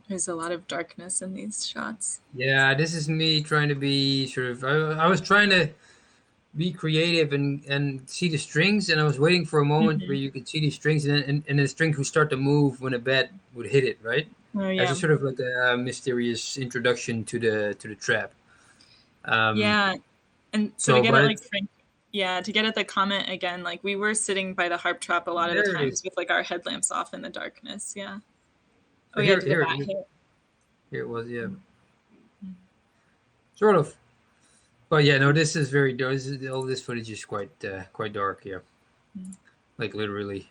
There's a lot of darkness in these shots. Yeah, this is me trying to be sort of. I was trying to be creative and see the strings, and I was waiting for a moment where you could see the strings, and the strings would start to move when a bat would hit it, right? Oh As yeah. a sort of like a mysterious introduction to the trap. Yeah. And so to So, get but at like Frank, yeah, to get at the comment again, like we were sitting by the harp trap a lot of the there it times is. with like our headlamps off in the darkness. Yeah. Oh So yeah, here, to the here, bat here, hit. here it was. Yeah, sort of. But yeah, no, this is very dark. All this footage is quite dark here, like literally.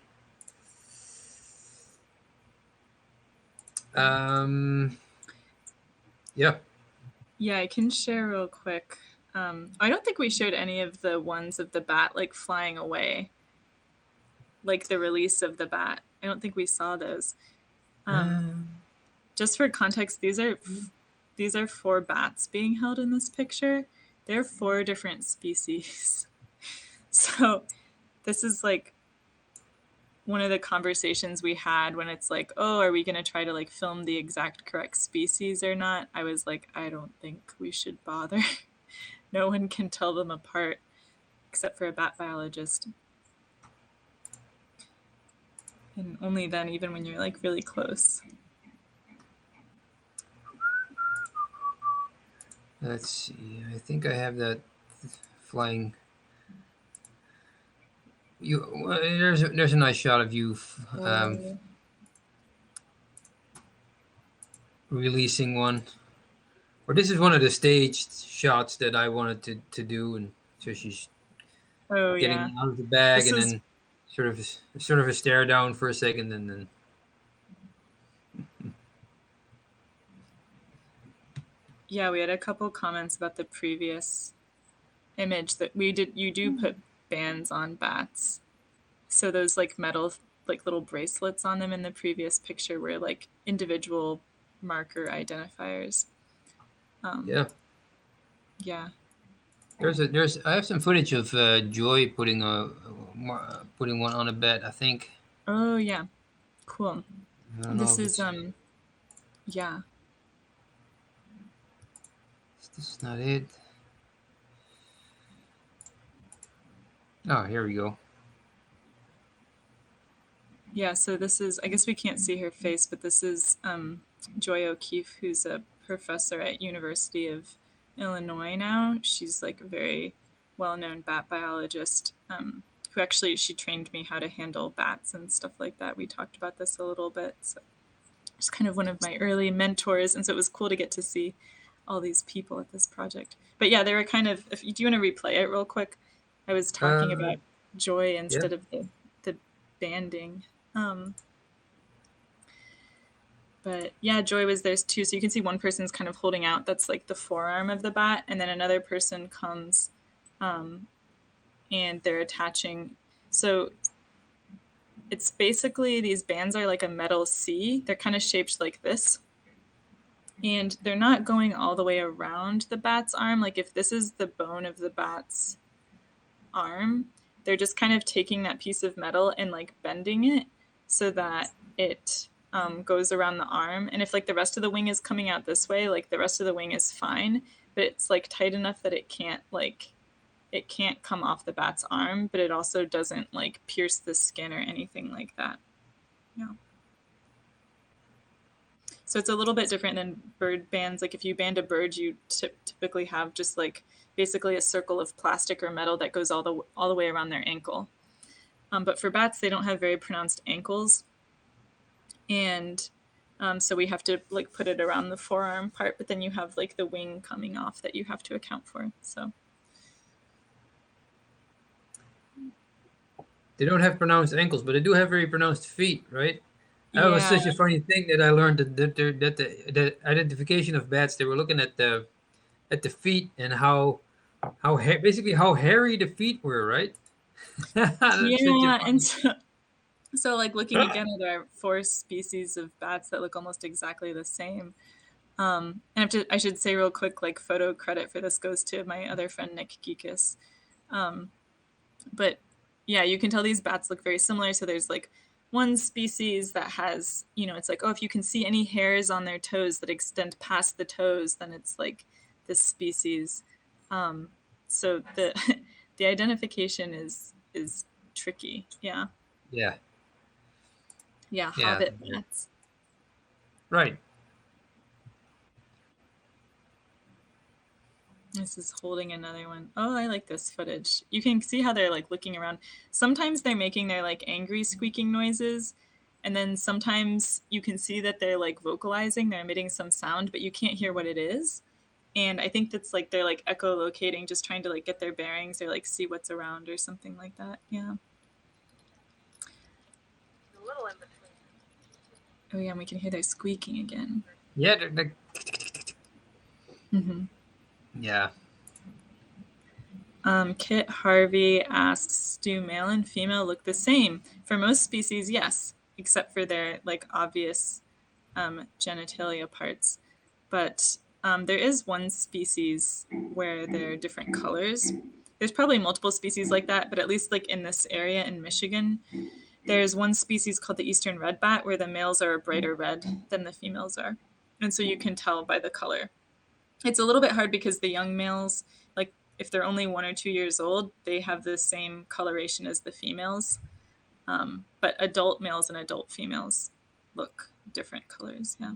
Yeah. Yeah, I can share real quick. I don't think we showed any of the ones of the bat like flying away, like the release of the bat. I don't think we saw those. Just for context, these are 4 bats being held in this picture. They're 4 different species. So this is like one of the conversations we had when it's like, oh, are we going to try to like film the exact correct species or not? I was like, I don't think we should bother. No one can tell them apart except for a bat biologist. And only then, even when you're like really close. Let's see. I think I have that flying. There's a nice shot of you releasing one. Or this is one of the staged shots that I wanted to do, and so she's Oh yeah. getting out of the bag, This and is then sort of a stare down for a second, and then Yeah, we had a couple comments about the previous image that we did. You do put bands on bats. So those like metal, like little bracelets on them in the previous picture were like individual marker identifiers. yeah. Yeah. There's I have some footage of Joy putting one on a bed. I think Oh yeah. Cool. I don't know This if is it's yeah. this is not it. Oh, here we go. Yeah, so this is, I guess we can't see her face, but this is Joy O'Keefe, who's a professor at University of Illinois now. She's like a very well-known bat biologist who actually, she trained me how to handle bats and stuff like that. We talked about this a little bit. So she's kind of one of my early mentors, and so it was cool to get to see all these people at this project. But yeah, they were kind of, if do you want to replay it real quick? I was talking Uh, about Joy yeah. instead of the banding. But yeah, Joy was there too. So you can see one person's kind of holding out. That's like the forearm of the bat. And then another person comes and they're attaching. So it's basically, these bands are like a metal C. They're kind of shaped like this. And they're not going all the way around the bat's arm. Like if this is the bone of the bat's arm, they're just kind of taking that piece of metal and like bending it so that it goes around the arm. And if like the rest of the wing is coming out this way, like the rest of the wing is fine, but it's like tight enough that it can't come off the bat's arm, but it also doesn't like pierce the skin or anything like that. Yeah. So it's a little bit different than bird bands. Like if you band a bird, you typically have just like basically a circle of plastic or metal that goes all the way around their ankle. But for bats, they don't have very pronounced ankles, and so we have to like put it around the forearm part. But then you have like the wing coming off that you have to account for. So They don't have pronounced ankles, but they do have very pronounced feet, right? That was yeah, such a funny thing that I learned that the identification of bats. They were looking at the feet and basically how hairy the feet were, right? That's such a yeah, and funny. so like looking again at our 4 species of bats that look almost exactly the same. And I should say real quick, like photo credit for this goes to my other friend Nick Geekus. But yeah, you can tell these bats look very similar. So there's like one species that has, it's like, oh, if you can see any hairs on their toes that extend past the toes, then it's like this species. So the the identification is tricky. Yeah. Yeah, Yeah, yeah, hobbit bats. right. This is holding another one. Oh, I like this footage. You can see how they're like looking around. Sometimes they're making their like angry squeaking noises, and then sometimes you can see that they're like vocalizing, they're emitting some sound, but you can't hear what it is. And I think that's like they're like echolocating, just trying to like get their bearings or like see what's around or something like that. Yeah. Oh yeah, and we can hear their squeaking again. Yeah, Mm-hmm. yeah. Kit Harvey asks, do male and female look the same? For most species, yes, except for their like obvious genitalia parts. But there is one species where they're different colors. There's probably multiple species like that, but at least like in this area in Michigan, there's one species called the eastern red bat where the males are a brighter red than the females are. And so you can tell by the color. It's a little bit hard because the young males, like if they're only 1 or 2 years old, they have the same coloration as the females. But adult males and adult females look different colors. Yeah.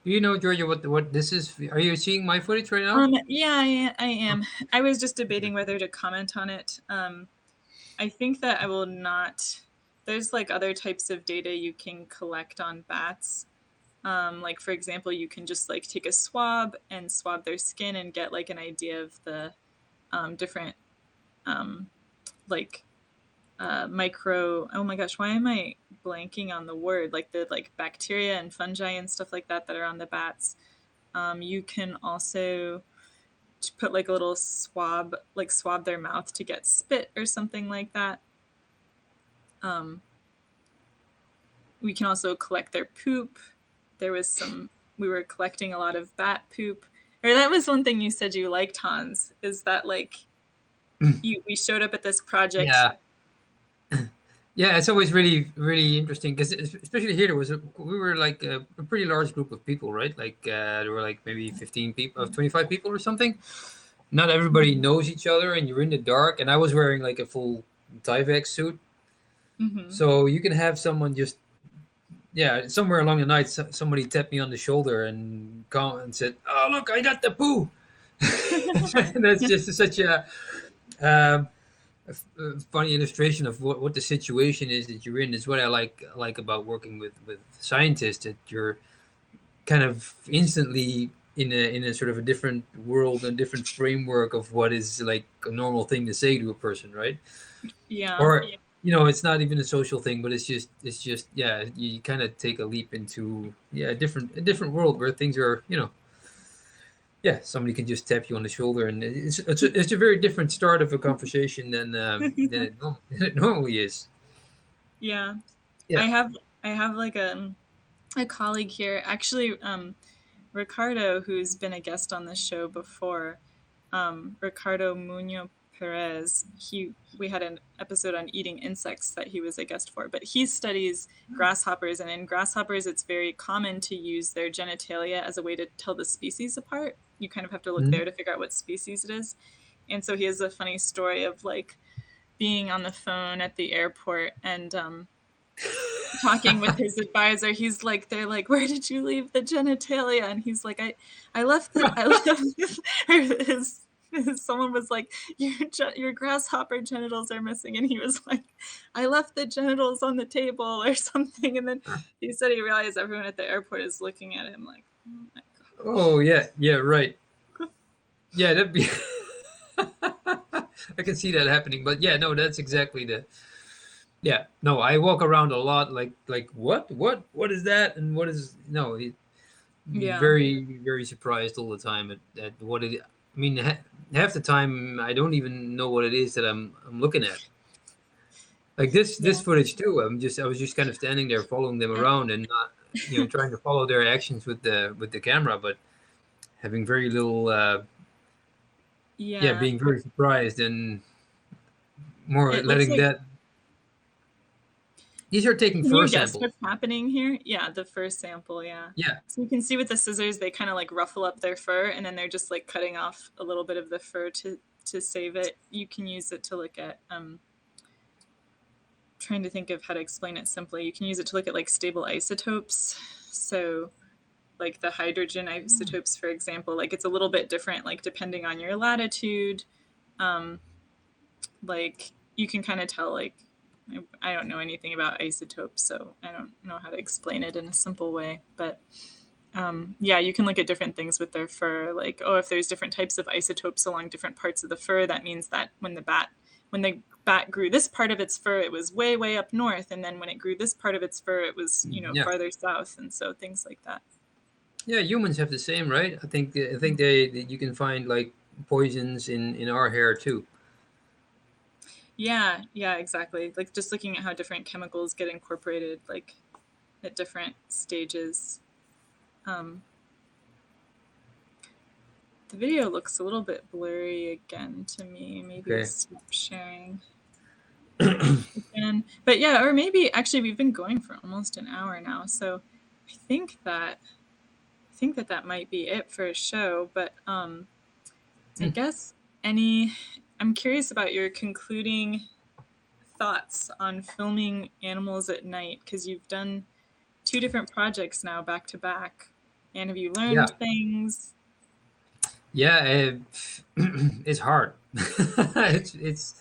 Do you know, Georgia, what this is? Are you seeing my footage right now? Yeah, I am. I was just debating whether to comment on it. I think that I will not. There's like other types of data you can collect on bats. Like for example, you can just like take a swab and swab their skin and get like an idea of the different um, like micro. Oh my gosh, why am I blanking on the word? Like the like bacteria and fungi and stuff like that are on the bats. You can also put like a little swab, like swab their mouth to get spit or something like that. Um, we can also collect their poop. There was some, we were collecting a lot of bat poop. Or that was one thing you said you liked, Hans, is that like we showed up at this project. Yeah. Yeah, it's always really, really interesting because especially here we were like a pretty large group of people, right? Like there were like maybe 15 people, 25 people or something. Not everybody knows each other, and you're in the dark. And I was wearing like a full Tyvek suit, Mm-hmm. so you can have someone just yeah, somewhere along the night, somebody tapped me on the shoulder and called and said, "Oh, look, I got the poo." That's just such um, a funny illustration of what the situation is that you're in. Is what I like about working with scientists. That you're kind of instantly in a sort of a different world and different framework of what is like a normal thing to say to a person, right? Yeah. Or it's not even a social thing, but it's just yeah, you kind of take a leap into a different world where things are yeah, somebody can just tap you on the shoulder, and it's a very different start of a conversation than it normally is. Yeah. I Yeah. have I have like a colleague here, actually, Ricardo, who's been a guest on this show before, Ricardo Munoz Perez. We had an episode on eating insects that he was a guest for, but he studies grasshoppers, and in grasshoppers, it's very common to use their genitalia as a way to tell the species apart. You kind of have to look Mhm. there to figure out what species it is. And so he has a funny story of like being on the phone at the airport and talking with his advisor. He's like, they're like, where did you leave the genitalia? And he's like, I left it. I left someone was like, your grasshopper genitals are missing. And he was like, I left the genitals on the table or something. And then he said he realized everyone at the airport is looking at him like, oh my Oh yeah, yeah, right. Yeah, that'd be. I can see that happening, but yeah, no, that's exactly the. Yeah, no, I walk around a lot, like what is that, and what is no, yeah. very very surprised all the time at what it. I mean, half the time I don't even know what it is that I'm looking at. Like this Yeah. footage too. I was just kind of standing there following them around and not trying to follow their actions with the camera, but having very little yeah, Yeah. being very surprised and more It looks letting like, that. These are taking can you fur guess samples. what's happening here? Yeah, the fur sample, yeah. Yeah. So you can see with the scissors, they kind of like ruffle up their fur and then they're just like cutting off a little bit of the fur to save it. You can use it to look at, trying to think of how to explain it simply. You can use it to look at like stable isotopes. So like the hydrogen isotopes, for example, like it's a little bit different, like depending on your latitude. Um, like you can kind of tell like I don't know anything about isotopes, so I don't know how to explain it in a simple way. But yeah, you can look at different things with their fur. Like, oh, if there's different types of isotopes along different parts of the fur, that means that when the bat grew this part of its fur, it was way, way up north, and then when it grew this part of its fur, it was Yeah. farther south, and so things like that. Yeah, humans have the same, right? I think they you can find like poisons in our hair too. Yeah, yeah, exactly. Like just looking at how different chemicals get incorporated, like at different stages. Um, the video looks a little bit blurry again to me. Maybe I'll Okay. stop sharing again. But yeah, or maybe actually we've been going for almost an hour now, so I think that that might be it for a show. But I guess any. I'm curious about your concluding thoughts on filming animals at night because you've done two different projects now back to back. And have you Yeah. learned things? Yeah, it's hard. It's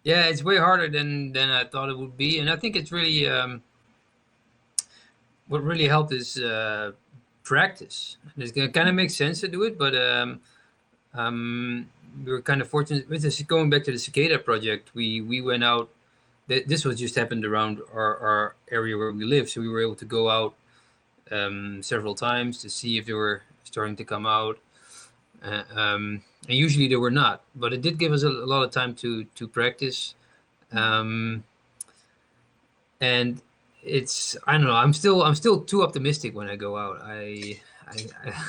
yeah, it's way harder than I thought it would be, and I think it's really what really helped is practice. It kind of makes sense to do it, but we were kind of fortunate with this. Going back to the cicada project, we went out. This was just happened around our area where we live, so we were able to go out several times to see if they were starting to come out. And usually they were not, but it did give us a lot of time to practice. Um, and it's I don't know. I'm still too optimistic when I go out.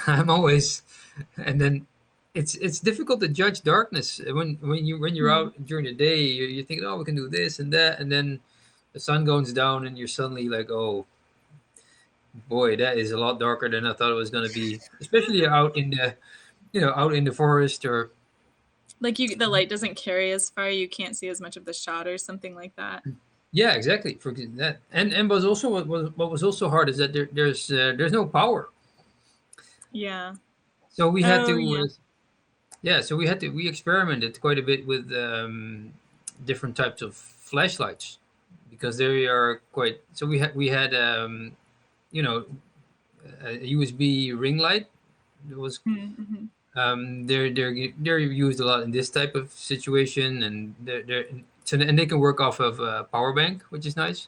I'm always, and then it's difficult to judge darkness when you're Mm. out during the day. You're thinking, oh, we can do this and that, and then the sun goes down, and you're suddenly like, oh boy, that is a lot darker than I thought it was going to be. Especially out in the forest or Like the light doesn't carry as far, you can't see as much of the shot or something like that. yeah, exactly. For that, and was also what was also hard is that there's no power. Yeah. So we had Oh, to, yeah. yeah. So we experimented quite a bit with different types of flashlights because they are quite. So we had you know a USB ring light. It was Mm-hmm. they're used a lot in this type of situation, and and they can work off of a power bank, which is nice.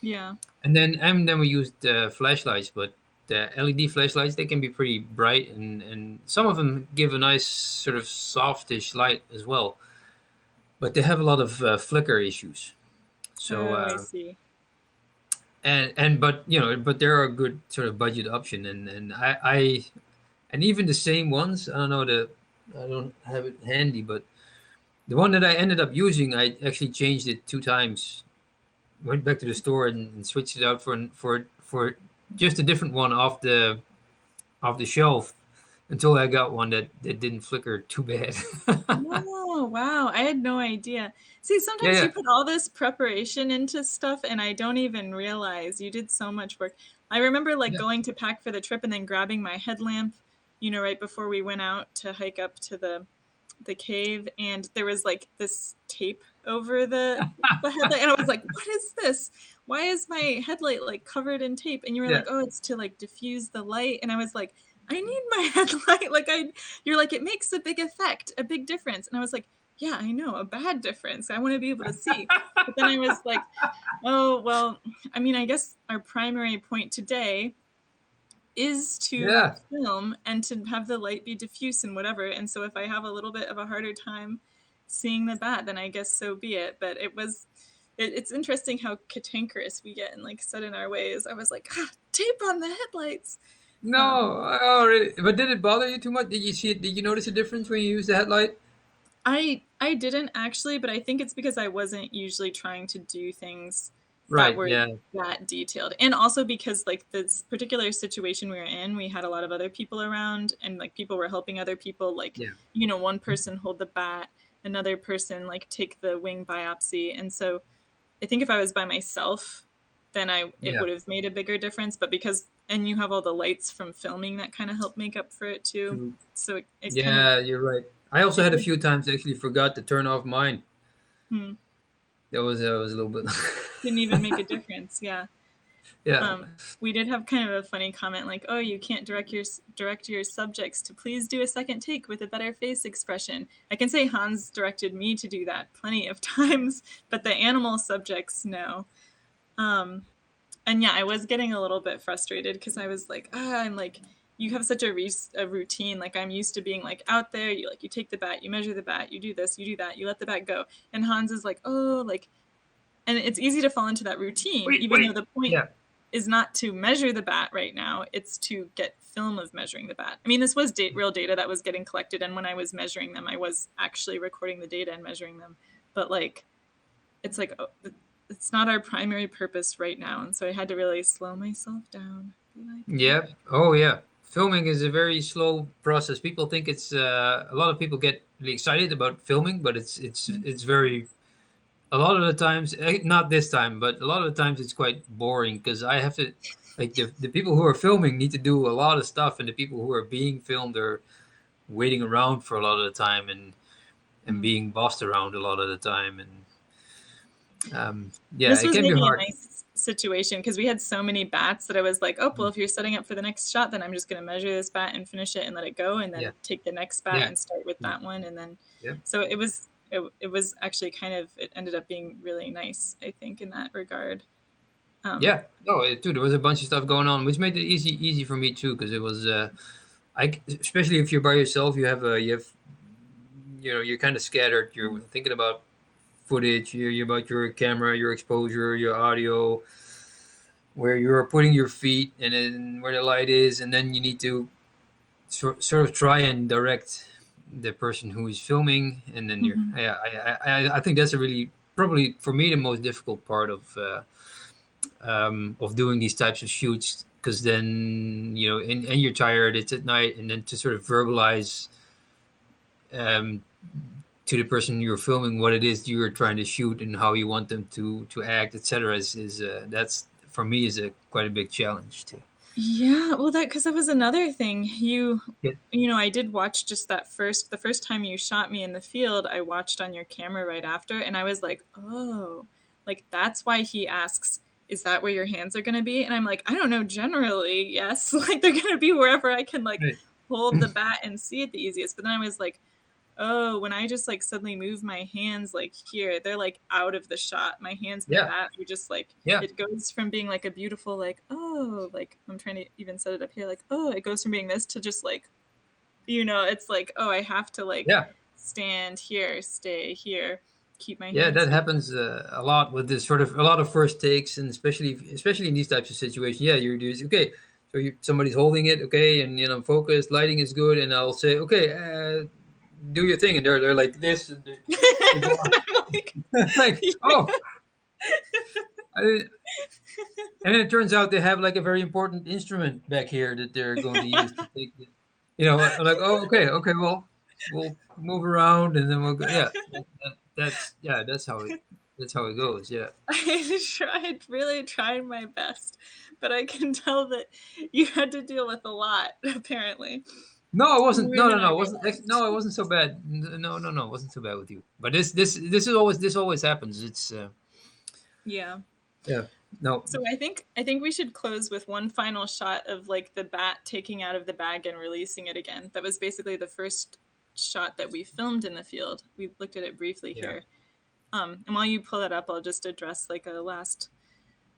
Yeah. And then we used flashlights, but the LED flashlights, they can be pretty bright, and some of them give a nice sort of softish light as well, but they have a lot of flicker issues. So Oh, I see. but they're a good sort of budget option, and and even the same ones. I don't have it handy, but the one that I ended up using, I actually changed it two times. Went back to the store and switched it out for just a different one off the shelf until I got one that didn't flicker too bad. Oh, wow. I had no idea. See, Yeah, sometimes yeah, you put all this preparation into stuff and I don't even realize you did so much work. I remember like yeah, going to pack for the trip and then grabbing my headlamp, right before we went out to hike up to the cave, and there was like this tape over the headlight, and I was like, what is this? Why is my headlight like covered in tape? And you were yeah. like, oh, it's to like diffuse the light. And I was like, I need my headlight. Like you're like, it makes a big effect, a big difference. And I was like, yeah, I know, a bad difference. I want to be able to see. But then I was like, oh, well, I mean, I guess our primary point today is to Yeah. film and to have the light be diffuse and whatever. And so if I have a little bit of a harder time seeing the bat, then I guess so be it. But it's interesting how cantankerous we get and like set in our ways. I was like, tape on the headlights. No, Um, oh, really? But did it bother you too much? Did you see it? Did you notice a difference when you use the headlight? I didn't actually, but I think it's because I wasn't usually trying to do things that Right. were Yeah. that detailed. And also because like this particular situation we were in, we had a lot of other people around and like people were helping other people, like, Yeah. one person hold the bat, another person like take the wing biopsy. And so I think if I was by myself, then it Yeah. would have made a bigger difference. But because and you have all the lights from filming that kind of help make up for it too. True. So it's kind of Yeah, you're right. I also it had a was few times actually forgot to turn off mine. hmm, That was a little bit. didn't even make a difference. Yeah. Yeah. Um, we did have kind of a funny comment like, "Oh, you can't direct your subjects to please do a second take with a better face expression." I can say Hans directed me to do that plenty of times, but the animal subjects no. Um, and yeah, I was getting a little bit frustrated because I was like, I'm like, you have such a routine. Like I'm used to being like out there. You take the bat, you measure the bat, you do this, you do that, you let the bat go. And Hans is like, oh, like, and it's easy to fall into that routine, Wait, even though wait. the point Yeah. is not to measure the bat right now. It's to get film of measuring the bat. I mean, this was real data that was getting collected, and when I was measuring them, I was actually recording the data and measuring them. But like, it's like it's not our primary purpose right now, and so I had to really slow myself down. Be like, Yeah. okay. Oh, yeah. Filming is a very slow process. People think it's a lot of people get really excited about filming, but it's very a lot of the times, not this time, but a lot of the times it's quite boring because I have to like the people who are filming need to do a lot of stuff, and the people who are being filmed are waiting around for a lot of the time and being bossed around a lot of the time, and yeah, This it was can be making a hard. nice situation because we had so many bats that I was like, oh, well, if you're setting up for the next shot, then I'm just going to measure this bat and finish it and let it go, and then take the next bat and start with that one, and then so it was actually kind of, it ended up being really nice, I think, in that regard. Yeah, no, too. There was a bunch of stuff going on, which made it easy for me too, because it was, especially if you're by yourself, you're kind of scattered. You're thinking about footage, you're about your camera, your exposure, your audio, where you're putting your feet, and then where the light is, and then you need to sort of try and direct the person who is filming, and then I think that's a really, probably for me, the most difficult part of doing these types of shoots, because then and you're tired, it's at night, and then to sort of verbalize to the person you're filming what it is you're trying to shoot and how you want them to act, etc., is that's for me is a quite a big challenge too. Yeah, well, because that was another thing. I did watch just the first time you shot me in the field, I watched on your camera right after, and I was like, oh, like that's why he asks, is that where your hands are going to be? And I'm like, I don't know, generally, yes. Like they're going to be wherever I can hold the bat and see it the easiest. But then I was like, oh, when I just suddenly move my hands here, they're out of the shot. My hands and the bat are just it goes from being a beautiful oh, I'm trying to even set it up here, oh, it goes from being this to just it's oh, I have to stand here, stay here, keep my hands. Yeah, that happens a lot with this sort of a lot of first takes, and especially in these types of situations. Yeah, you're doing okay. So somebody's holding it, okay, and focus, lighting is good, and I'll say, okay, do your thing, and they're like this, and oh, and then it turns out they have a very important instrument back here that they're going to use to take it. I'm like, oh, okay, well, we'll move around, and then we'll go. Yeah, that's how it goes. Yeah. I really tried my best, but I can tell that you had to deal with a lot, apparently. No, it wasn't. No, it wasn't. No, it wasn't so bad. No, it wasn't so bad with you. But this always happens. It's yeah. No. So I think we should close with one final shot of the bat taking out of the bag and releasing it again. That was basically the first shot that we filmed in the field. We looked at it briefly here. And while you pull that up, I'll just address a last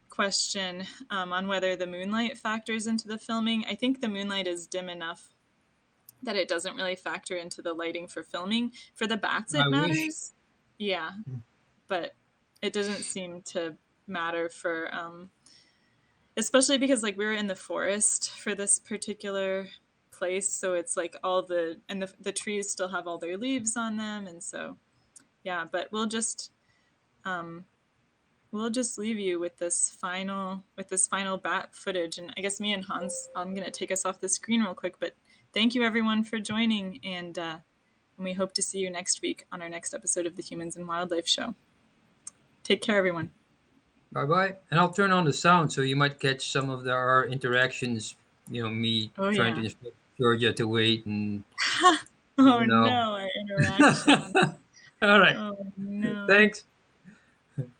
question on whether the moonlight factors into the filming. I think the moonlight is dim enough that it doesn't really factor into the lighting for filming. For the bats, it matters. Yeah, but it doesn't seem to matter for, especially because we were in the forest for this particular place, so it's all the trees still have all their leaves on them, and so yeah. But we'll just leave you with this final bat footage, and I guess me and Hans, I'm gonna take us off the screen real quick, but thank you everyone for joining, and we hope to see you next week on our next episode of the Humans and Wildlife Show. Take care, everyone. Bye. And I'll turn on the sound so you might catch some of our interactions. Me trying to instruct Georgia to wait, and oh no, our interaction. All right. Oh no. Thanks. Ready?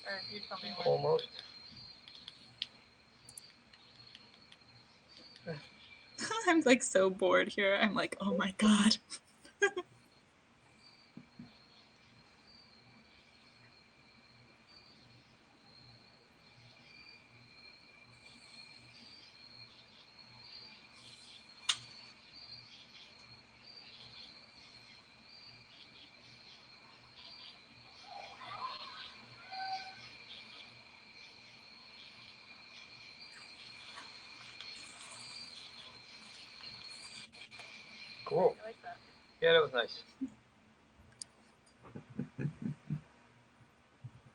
Or you tell me when. Almost. I'm so bored here. I'm oh my god. Cool. I like that. Yeah, that was nice.